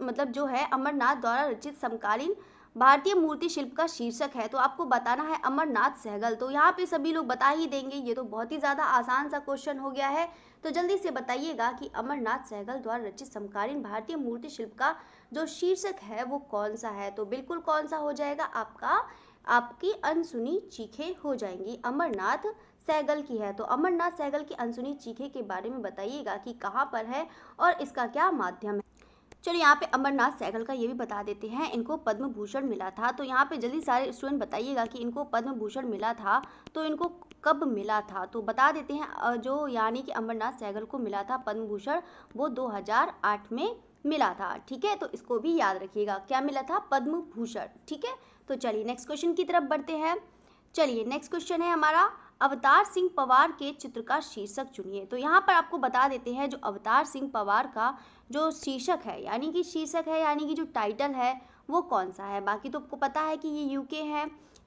मतलब जो है अमरनाथ द्वारा रचित समकालीन भारतीय मूर्ति शिल्प का शीर्षक है, तो आपको बताना है अमरनाथ सहगल। तो यहाँ पे सभी लोग बता ही देंगे, ये तो बहुत ही ज़्यादा आसान सा क्वेश्चन हो गया है, तो जल्दी से बताइएगा कि अमरनाथ सहगल द्वारा रचित समकालीन भारतीय मूर्ति शिल्प का जो शीर्षक है वो कौन सा है, तो बिल्कुल कौन सा हो जाएगा आपका, आपकी अनसुनी चीखें हो जाएंगी, अमरनाथ सहगल की है। तो अमरनाथ सहगल की अनसुनी चीखें के बारे में बताइएगा कि कहाँ पर है और इसका क्या माध्यम है। चलो यहाँ पे अमरनाथ सहगल का ये भी बता देते हैं, इनको पद्म भूषण मिला था, तो यहाँ पे जल्दी सारे स्टूडेंट बताइएगा कि इनको पद्म भूषण मिला था तो इनको कब मिला था, तो बता देते हैं जो यानी कि अमरनाथ सहगल को मिला था पद्म भूषण, वो 2008 में मिला था, ठीक है, तो इसको भी याद रखिएगा, क्या मिला था, पद्म भूषण, ठीक है। तो चलिए नेक्स्ट क्वेश्चन की तरफ बढ़ते हैं। चलिए नेक्स्ट क्वेश्चन है हमारा, अवतार सिंह पवार के चित्र का शीर्षक चुनिए। तो यहाँ पर आपको बता देते हैं जो अवतार सिंह पवार का जो शीर्षक है, यानी कि शीर्षक है यानी कि जो टाइटल है वो कौन सा है। बाकी तो आपको पता है कि ये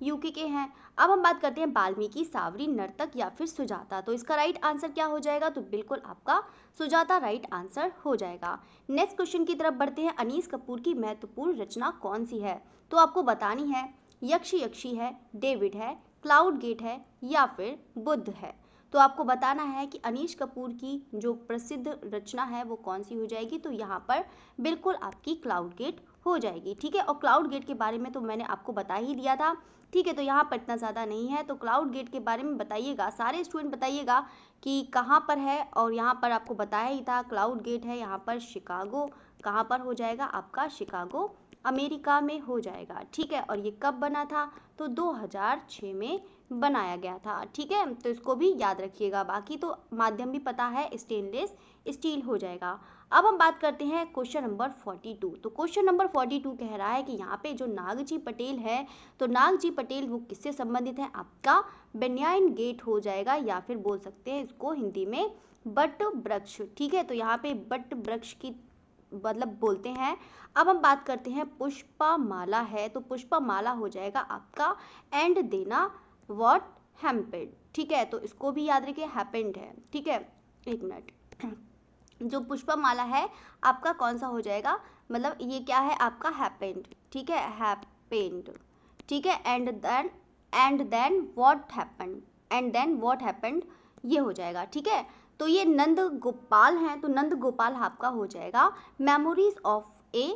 यूके के हैं। अब हम बात करते हैं वाल्मीकि, सावरी, नर्तक या फिर सुजाता। तो इसका राइट आंसर क्या हो जाएगा, तो बिल्कुल आपका सुजाता राइट आंसर हो जाएगा। नेक्स्ट क्वेश्चन की तरफ बढ़ते हैं, अनीस कपूर की महत्वपूर्ण रचना कौन सी है, तो आपको बतानी है यक्षी है, डेविड है, क्लाउड गेट है या फिर बुद्ध है। तो आपको बताना है कि अनीश कपूर की जो प्रसिद्ध रचना है वो कौन सी हो जाएगी, तो यहाँ पर बिल्कुल आपकी क्लाउड गेट हो जाएगी, ठीक है। और क्लाउड गेट के बारे में तो मैंने आपको बता ही दिया था, ठीक है, तो यहाँ पर इतना ज़्यादा नहीं है। तो क्लाउड गेट के बारे में बताइएगा, सारे स्टूडेंट बताइएगा कि कहाँ पर है, और यहाँ पर आपको बताया ही था क्लाउड गेट है यहाँ पर शिकागो, कहाँ पर हो जाएगा आपका, शिकागो अमेरिका में हो जाएगा, ठीक है। और ये कब बना था, तो 2006 में बनाया गया था, ठीक है, तो इसको भी याद रखिएगा। बाकी तो माध्यम भी पता है, स्टेनलेस स्टील हो जाएगा। अब हम बात करते हैं क्वेश्चन नंबर 42। तो क्वेश्चन नंबर 42 कह रहा है कि यहाँ पे जो नागजी पटेल है, तो नागजी पटेल वो किससे संबंधित है, आपका बेन्याइन गेट हो जाएगा, या फिर बोल सकते हैं इसको हिंदी में बट वृक्ष, ठीक है। तो यहाँ पे बट वृक्ष की मतलब बोलते हैं। अब हम बात करते हैं पुष्पा माला है, तो पुष्पा माला हो जाएगा आपका एंड देना व्हाट हैपेंड, ठीक है, तो इसको भी याद रखिए, हैपेंड है, ठीक है। एक मिनट, जो पुष्पमाला है आपका कौन सा हो जाएगा, मतलब ये क्या है आपका हैपेंड, ठीक है, हैपेंड, ठीक है। एंड देन व्हाट हैपेंड ये हो जाएगा, ठीक है। तो ये नंद गोपाल हैं, तो नंद गोपाल आपका हो जाएगा memories of A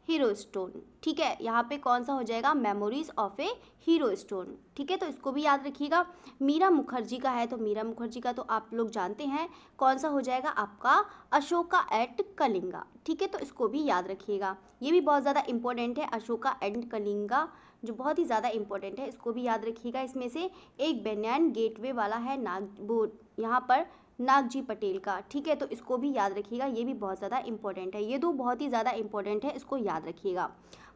hero stone, ठीक है। यहाँ पे कौन सा हो जाएगा, memories of A hero stone, ठीक है। तो इसको भी याद रखिएगा। मीरा मुखर्जी का है, तो मीरा मुखर्जी का तो आप लोग जानते हैं कौन सा हो जाएगा आपका अशोका एट कलिंगा, ठीक है। तो इसको भी याद रखिएगा, ये भी बहुत ज़्यादा इंपॉर्टेंट है, अशोका एंड कलिंगा जो बहुत ही ज़्यादा इंपॉर्टेंट है, इसको भी याद रखिएगा। इसमें से एक बेन्यान गेटवे वाला है वो यहाँ पर नागजी पटेल का, ठीक है। तो इसको भी याद रखिएगा, ये भी बहुत ज़्यादा इंपॉर्टेंट है, ये दो बहुत ही ज़्यादा इंपॉर्टेंट है, इसको याद रखिएगा।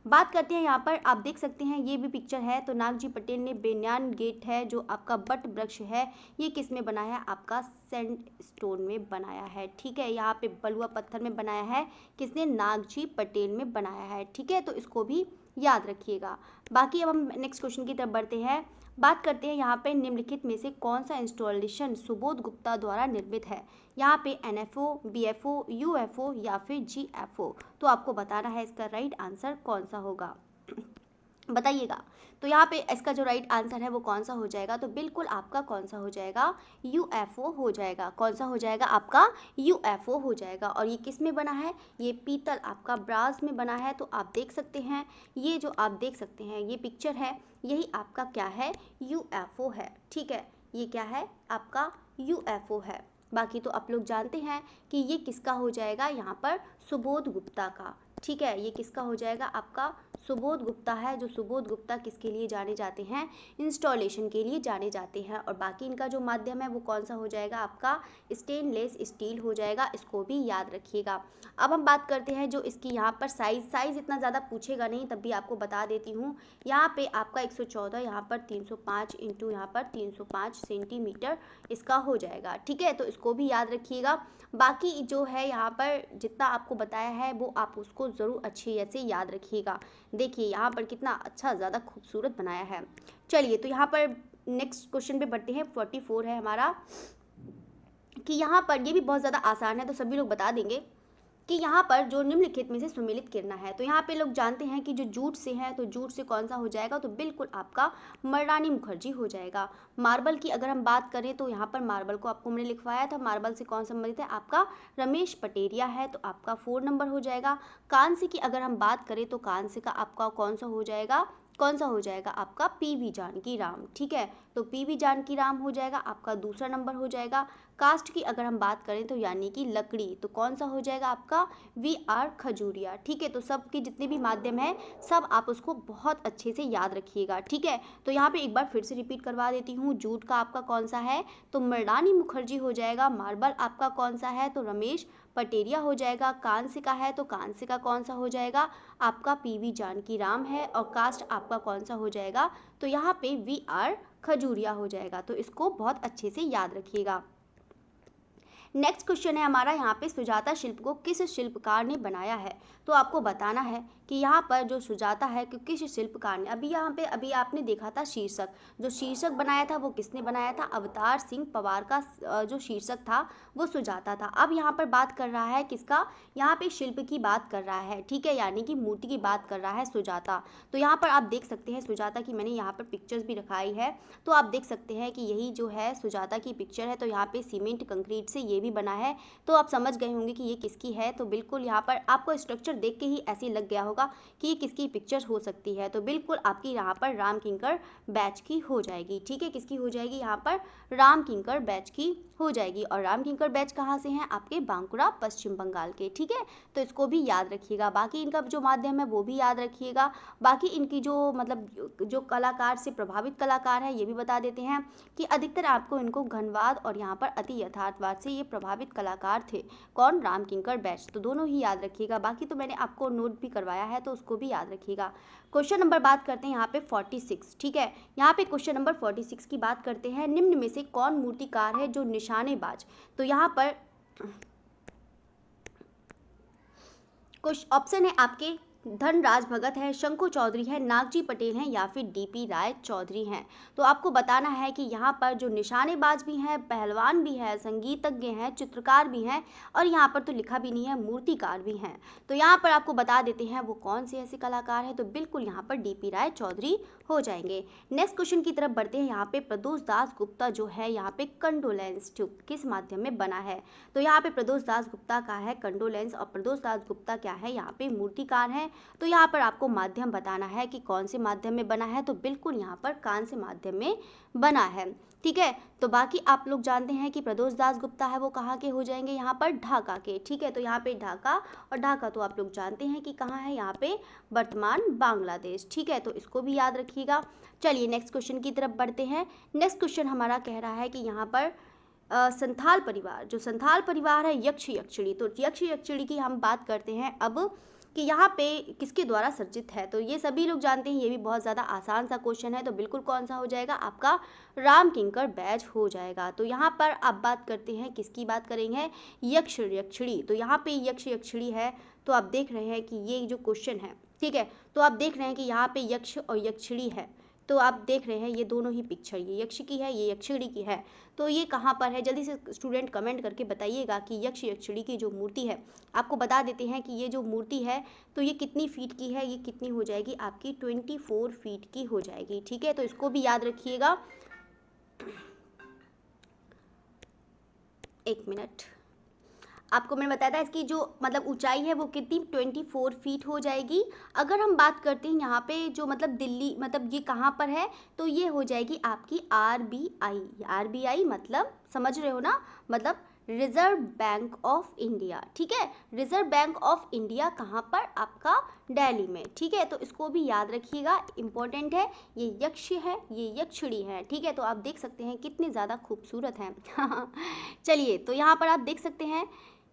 बात करते हैं यहाँ पर, आप देख सकते हैं ये भी पिक्चर है, तो नागजी पटेल ने बेन्यान गेट है जो आपका बट वृक्ष है, ये किस में बनाया है, आपका सैंडस्टोन में बनाया है, ठीक है। यहाँ पे बलुआ पत्थर में बनाया है, किसने, नागजी पटेल में बनाया है, ठीक है। तो इसको भी याद रखिएगा। बाकी अब हम नेक्स्ट क्वेश्चन की तरफ बढ़ते हैं। बात करते हैं यहाँ पे निम्नलिखित में से कौन सा इंस्टॉलेशन सुबोध गुप्ता द्वारा निर्मित है। यहाँ पे NFO, BFO, UFO या फिर GFO, तो आपको बताना है इसका राइट आंसर कौन सा होगा, बताइएगा। तो यहाँ पे इसका जो राइट आंसर है वो कौन सा हो जाएगा, तो बिल्कुल आपका कौन सा हो जाएगा, UFO हो जाएगा। कौन सा हो जाएगा आपका, UFO हो जाएगा। और ये किस में बना है, ये पीतल आपका ब्रास में बना है। तो आप देख सकते हैं, ये जो आप देख सकते हैं ये पिक्चर है, यही आपका क्या है, UFO है, ठीक है। ये क्या है आपका, UFO है। बाकी तो आप लोग जानते हैं कि ये किसका हो जाएगा, यहाँ पर सुबोध गुप्ता का, ठीक है। ये किसका हो जाएगा आपका, सुबोध गुप्ता है, जो सुबोध गुप्ता किसके लिए जाने जाते हैं, इंस्टॉलेशन के लिए जाने जाते हैं। और बाकी इनका जो माध्यम है वो कौन सा हो जाएगा आपका, स्टेनलेस स्टील हो जाएगा, इसको भी याद रखिएगा। अब हम बात करते हैं जो इसकी यहाँ पर साइज़ इतना ज़्यादा पूछेगा नहीं, तब भी आपको बता देती हूँ। यहाँ पे आपका 114, यहाँ पर 305 इंटू यहाँ पर 305 सेंटीमीटर इसका हो जाएगा, ठीक है। तो इसको भी याद रखिएगा। बाकी जो है यहाँ पर जितना आपको बताया है वो आप उसको ज़रूर अच्छी से याद रखिएगा। देखिए यहाँ पर कितना अच्छा ज़्यादा खूबसूरत बनाया है। चलिए तो यहाँ पर नेक्स्ट क्वेश्चन पे बढ़ते हैं। 44 है हमारा, कि यहाँ पर ये भी बहुत ज़्यादा आसान है, तो सभी लोग बता देंगे कि यहाँ पर जो निम्नलिखित में से सुमेलित किरणा है, तो यहाँ पे लोग जानते हैं कि जो जूट से है, तो जूट से कौन सा हो जाएगा, तो बिल्कुल आपका मर्दानी मुखर्जी हो जाएगा। मार्बल की अगर हम बात करें तो यहाँ पर मार्बल को आपको मैंने लिखवाया था, मार्बल से कौन संबंधित है, आपका रमेश पटेरिया है, तो आपका 4 नंबर हो जाएगा। कांस्य की अगर हम बात करें तो कांस्य का आपका कौन सा हो जाएगा, आपका PV जानकी राम, ठीक है। तो PV जानकी राम हो जाएगा, आपका दूसरा नंबर हो जाएगा। कास्ट की अगर हम बात करें तो यानी कि लकड़ी, तो कौन सा हो जाएगा आपका, VR खजूरिया, ठीक है। तो सबके जितने भी माध्यम है सब आप उसको बहुत अच्छे से याद रखिएगा, ठीक है। तो यहाँ पे एक बार फिर से रिपीट करवा देती हूँ। जूट का आपका कौन सा है, तो मर्दानी मुखर्जी हो जाएगा। मार्बल आपका कौन सा है, तो रमेश पटेरिया हो जाएगा। कांस्य का है तो कांस्य का कौन सा हो जाएगा, आपका PV जानकी राम है। और कास्ट आपका कौन सा हो जाएगा, तो यहाँ पे VR खजूरिया हो जाएगा। तो इसको बहुत अच्छे से याद रखिएगा। नेक्स्ट क्वेश्चन है हमारा, यहाँ पे सुजाता शिल्प को किस शिल्पकार ने बनाया है, तो आपको बताना है कि यहाँ पर जो सुजाता है कि किस शिल्पकार ने, अभी आपने देखा था शीर्षक, जो शीर्षक बनाया था वो किसने बनाया था, अवतार सिंह पवार का जो शीर्षक था वो सुजाता था। अब यहाँ पर बात कर रहा है किसका, यहाँ पे शिल्प की बात कर रहा है, ठीक है, यानी कि मूर्ति की बात कर रहा है सुजाता। तो यहाँ पर आप देख सकते हैं सुजाता की मैंने यहाँ पर पिक्चर्स भी रखाई है, तो आप देख सकते हैं कि यही जो है सुजाता की पिक्चर है। तो यहाँ पे सीमेंट कंक्रीट से ये भी बना है, तो आप समझ गए होंगे कि ये किसकी है। तो बिल्कुल यहाँ पर आपको स्ट्रक्चर देख के ही ऐसे लग गया होगा कि ये किसकी पिक्चर हो सकती है। तो बिल्कुल आपकी यहाँ पर राम किंकर बैच की हो जाएगी, ठीक है। किसकी हो जाएगी, यहाँ पर राम किंकर बैच की हो जाएगी। और राम किंकर बैच कहाँ से हैं, आपके बांकुड़ा पश्चिम बंगाल के, ठीक है। तो इसको भी याद रखिएगा। बाकी इनका जो माध्यम है वो भी याद रखिएगा। बाकी इनकी जो मतलब जो कलाकार से प्रभावित कलाकार है ये भी बता देते हैं कि अधिकतर आपको इनको घनवाद और यहाँ पर अति यथार्थवाद से ये प्रभावित कलाकार थे। कौन, राम किंकर बैच। तो दोनों ही याद रखिएगा। बाकी तो मैंने आपको नोट भी करवाया है, तो उसको भी याद रखिएगा। क्वेश्चन नंबर बात करते हैं यहाँ पे 46, ठीक है। यहाँ पे क्वेश्चन नंबर 46 की बात करते हैं, निम्न में से कौन मूर्तिकार है जो निशानेबाज। तो यहाँ पर कुछ ऑप्शन है आपके धनराज भगत है, शंकु चौधरी है, नागजी पटेल हैं या फिर डीपी राय चौधरी हैं। तो आपको बताना है कि यहाँ पर जो निशानेबाज भी हैं, पहलवान भी है, संगीतज्ञ हैं, चित्रकार भी हैं और यहाँ पर तो लिखा भी नहीं है, मूर्तिकार भी हैं। तो यहाँ पर आपको बता देते हैं वो कौन से ऐसे कलाकार हैं, तो बिल्कुल यहाँ पर डीपी राय चौधरी हो जाएंगे। नेक्स्ट क्वेश्चन की तरफ बढ़ते हैं। यहाँ पे प्रदोष दास गुप्ता जो है यहाँ पे कंडोलेंस ट्यूब किस माध्यम में बना है, तो यहाँ पे प्रदोष दास गुप्ता का है कंडोलेंस और प्रदोष दास गुप्ता क्या है, यहाँ पे मूर्तिकार है। तो यहाँ पर आपको माध्यम बताना है कि कौन से माध्यम में बना है, तो बिल्कुल यहाँ पर कांस्य माध्यम में बना है। ठीक है, तो बाकी आप लोग जानते हैं कि प्रदोष दास गुप्ता है वो कहाँ के हो जाएंगे, यहाँ पर ढाका के। ठीक है, तो यहाँ पे ढाका, और ढाका तो आप लोग जानते हैं कि कहाँ है, यहाँ पे वर्तमान बांग्लादेश। ठीक है, तो इसको भी याद रखिएगा। चलिए नेक्स्ट क्वेश्चन की तरफ बढ़ते हैं। नेक्स्ट क्वेश्चन हमारा कह रहा है कि यहाँ पर संथाल परिवार, जो संथाल परिवार है यक्ष यक्षिणी, तो यक्ष यक्षिणी की हम बात करते हैं अब कि यहाँ पे किसके द्वारा सर्जित है, तो ये सभी लोग जानते हैं, ये भी बहुत ज़्यादा आसान सा क्वेश्चन है। तो बिल्कुल कौन सा हो जाएगा, आपका राम किंकर बैज हो जाएगा। तो यहाँ पर आप बात करते हैं किसकी बात करेंगे, यक्ष यक्षिणी। तो यहाँ पे यक्ष यक्षिणी है, तो आप देख रहे हैं कि ये जो क्वेश्चन है, ठीक है, तो आप देख रहे हैं कि यहाँ पे यक्ष और यक्षिणी है। तो आप देख रहे हैं ये दोनों ही पिक्चर, ये यक्ष की है, ये यक्षिणी की है। तो ये कहाँ पर है, जल्दी से स्टूडेंट कमेंट करके बताइएगा कि यक्ष यक्षिणी की जो मूर्ति है, आपको बता देते हैं कि ये जो मूर्ति है तो ये कितनी फीट की है, ये कितनी हो जाएगी आपकी 24 फीट की हो जाएगी। ठीक है, तो इसको भी याद रखिएगा। एक मिनट, आपको मैंने बताया था इसकी जो मतलब ऊंचाई है वो कितनी 24 फीट हो जाएगी। अगर हम बात करते हैं यहाँ पे जो मतलब दिल्ली, मतलब ये कहाँ पर है, तो ये हो जाएगी आपकी RBI। RBI मतलब समझ रहे हो ना, मतलब रिजर्व बैंक ऑफ इंडिया। ठीक है, रिजर्व बैंक ऑफ इंडिया कहाँ पर, आपका दिल्ली में। ठीक है, तो इसको भी याद रखिएगा, इंपॉर्टेंट है। ये यक्ष है, ये यक्षिणी है। ठीक है, तो आप देख सकते हैं कितने ज़्यादा खूबसूरत हैं। चलिए, तो यहाँ पर आप देख सकते हैं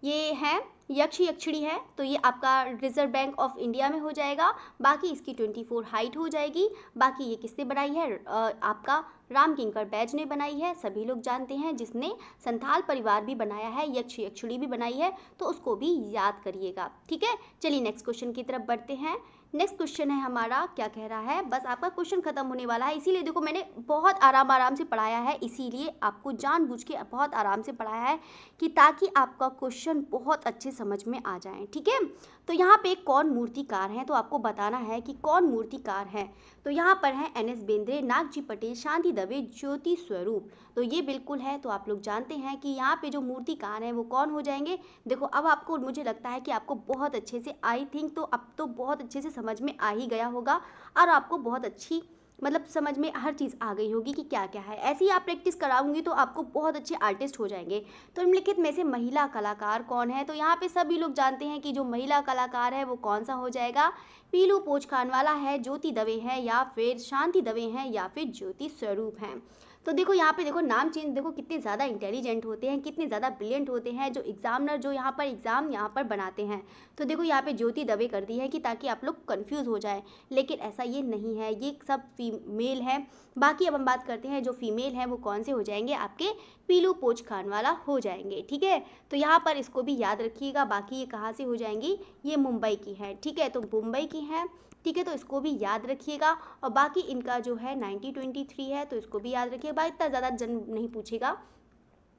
ये है यक्ष यक्षिणी है, तो ये आपका रिजर्व बैंक ऑफ इंडिया में हो जाएगा। बाकी इसकी 24 हाइट हो जाएगी। बाकी ये किसने बनाई है, आपका राम किंकर बैज ने बनाई है, सभी लोग जानते हैं, जिसने संथाल परिवार भी बनाया है, यक्ष यक्षिणी भी बनाई है, तो उसको भी याद करिएगा। ठीक है, चलिए नेक्स्ट क्वेश्चन की तरफ बढ़ते हैं। नेक्स्ट क्वेश्चन है हमारा, क्या कह रहा है, बस आपका क्वेश्चन खत्म होने वाला है, इसीलिए देखो मैंने बहुत आराम से पढ़ाया है, इसीलिए आपको जानबूझ के बहुत आराम से पढ़ाया है कि ताकि आपका क्वेश्चन बहुत अच्छे समझ में आ जाए। ठीक है, तो यहाँ पे कौन मूर्तिकार हैं, तो आपको बताना है कि कौन मूर्तिकार हैं। तो यहाँ पर है NS बेंद्रे, नागजी पटेल, शांति दवे, ज्योति स्वरूप। तो ये बिल्कुल है, तो आप लोग जानते हैं कि यहाँ पे जो मूर्तिकार हैं वो कौन हो जाएंगे। देखो अब आपको, मुझे लगता है कि आपको बहुत अच्छे से, आई थिंक तो अब तो बहुत अच्छे से समझ में आ ही गया होगा और आपको बहुत अच्छी मतलब समझ में हर चीज़ आ गई होगी कि क्या क्या है। ऐसे ही आप प्रैक्टिस कराऊंगी तो आपको बहुत अच्छे आर्टिस्ट हो जाएंगे। तो निम्नलिखित में से महिला कलाकार कौन है, तो यहाँ पे सभी लोग जानते हैं कि जो महिला कलाकार है वो कौन सा हो जाएगा, पीलू पोच खानवाला है, ज्योति दवे है या फिर शांति दवे हैं या फिर ज्योति स्वरूप हैं। तो देखो यहाँ पे देखो नाम चेंज, देखो कितने ज़्यादा इंटेलिजेंट होते हैं, कितने ज़्यादा ब्रिलियंट होते हैं जो एग्जामिनर, जो यहाँ पर एग्ज़ाम यहाँ पर बनाते हैं। तो देखो यहाँ पे ज्योति दवे कर दी है कि ताकि आप लोग कंफ्यूज हो जाए, लेकिन ऐसा ये नहीं है, ये सब फीमेल है। बाकी अब हम बात करते हैं जो फीमेल है वो कौन से हो जाएंगे, आपके पीलू पोच खानवाला हो जाएंगे। ठीक है, तो यहाँ पर इसको भी याद रखिएगा। बाकी ये कहाँ से हो जाएंगी, ये मुंबई की है। ठीक है, तो मुंबई की है। ठीक है, तो इसको भी याद रखिएगा। और बाकी इनका जो है 1923 है, तो इसको भी याद रखिएगा। इतना ज़्यादा जन्म नहीं पूछेगा,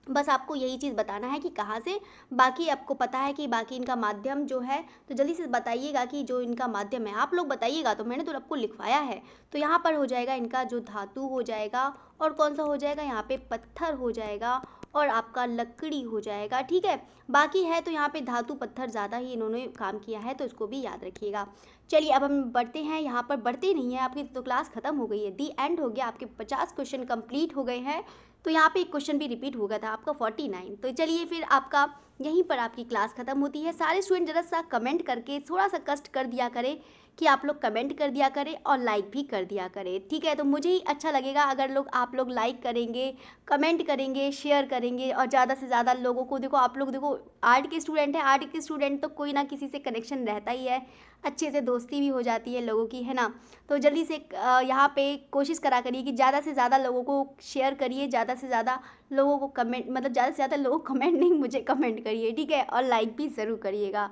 बस आपको यही चीज़ बताना है कि कहाँ से। बाकी आपको पता है कि बाकी इनका माध्यम जो है, तो जल्दी से बताइएगा कि जो इनका माध्यम है, आप लोग बताइएगा, तो मैंने तो आपको लिखवाया है। तो यहाँ पर हो जाएगा इनका जो धातु हो जाएगा, और कौन सा हो जाएगा, यहाँ पे पत्थर हो जाएगा और आपका लकड़ी हो जाएगा। ठीक है, बाकी है तो यहाँ पे धातु पत्थर ज़्यादा ही इन्होंने काम किया है, तो इसको भी याद रखिएगा। चलिए अब हम बढ़ते हैं, यहाँ पर बढ़ते नहीं है, आपकी तो क्लास खत्म हो गई है, दी एंड हो गया, आपके 50 क्वेश्चन कंप्लीट हो गए हैं। तो यहाँ पे एक क्वेश्चन भी रिपीट हो गया था आपका 49। तो चलिए फिर आपका यहीं पर आपकी क्लास खत्म होती है। सारे स्टूडेंट जरा सा कमेंट करके थोड़ा सा कष्ट कर दिया करें कि आप लोग कमेंट कर दिया करें और लाइक भी कर दिया करें। ठीक है, तो मुझे ही अच्छा लगेगा अगर आप लोग लाइक करेंगे, कमेंट करेंगे, शेयर करेंगे और ज़्यादा से ज़्यादा लोगों को, देखो आप लोग देखो आर्ट के स्टूडेंट हैं, आर्ट के स्टूडेंट तो कोई ना किसी से कनेक्शन रहता ही है, अच्छे से दोस्ती भी हो जाती है लोगों की, है ना। तो जल्दी से यहाँ पे कोशिश करा करिए कि ज़्यादा से ज़्यादा लोगों को शेयर करिए, ज़्यादा से ज़्यादा लोगों को कमेंट, मतलब ज़्यादा से ज़्यादा लोगों को कमेंट नहीं, मुझे कमेंट करिए। ठीक है, और लाइक भी ज़रूर करिएगा।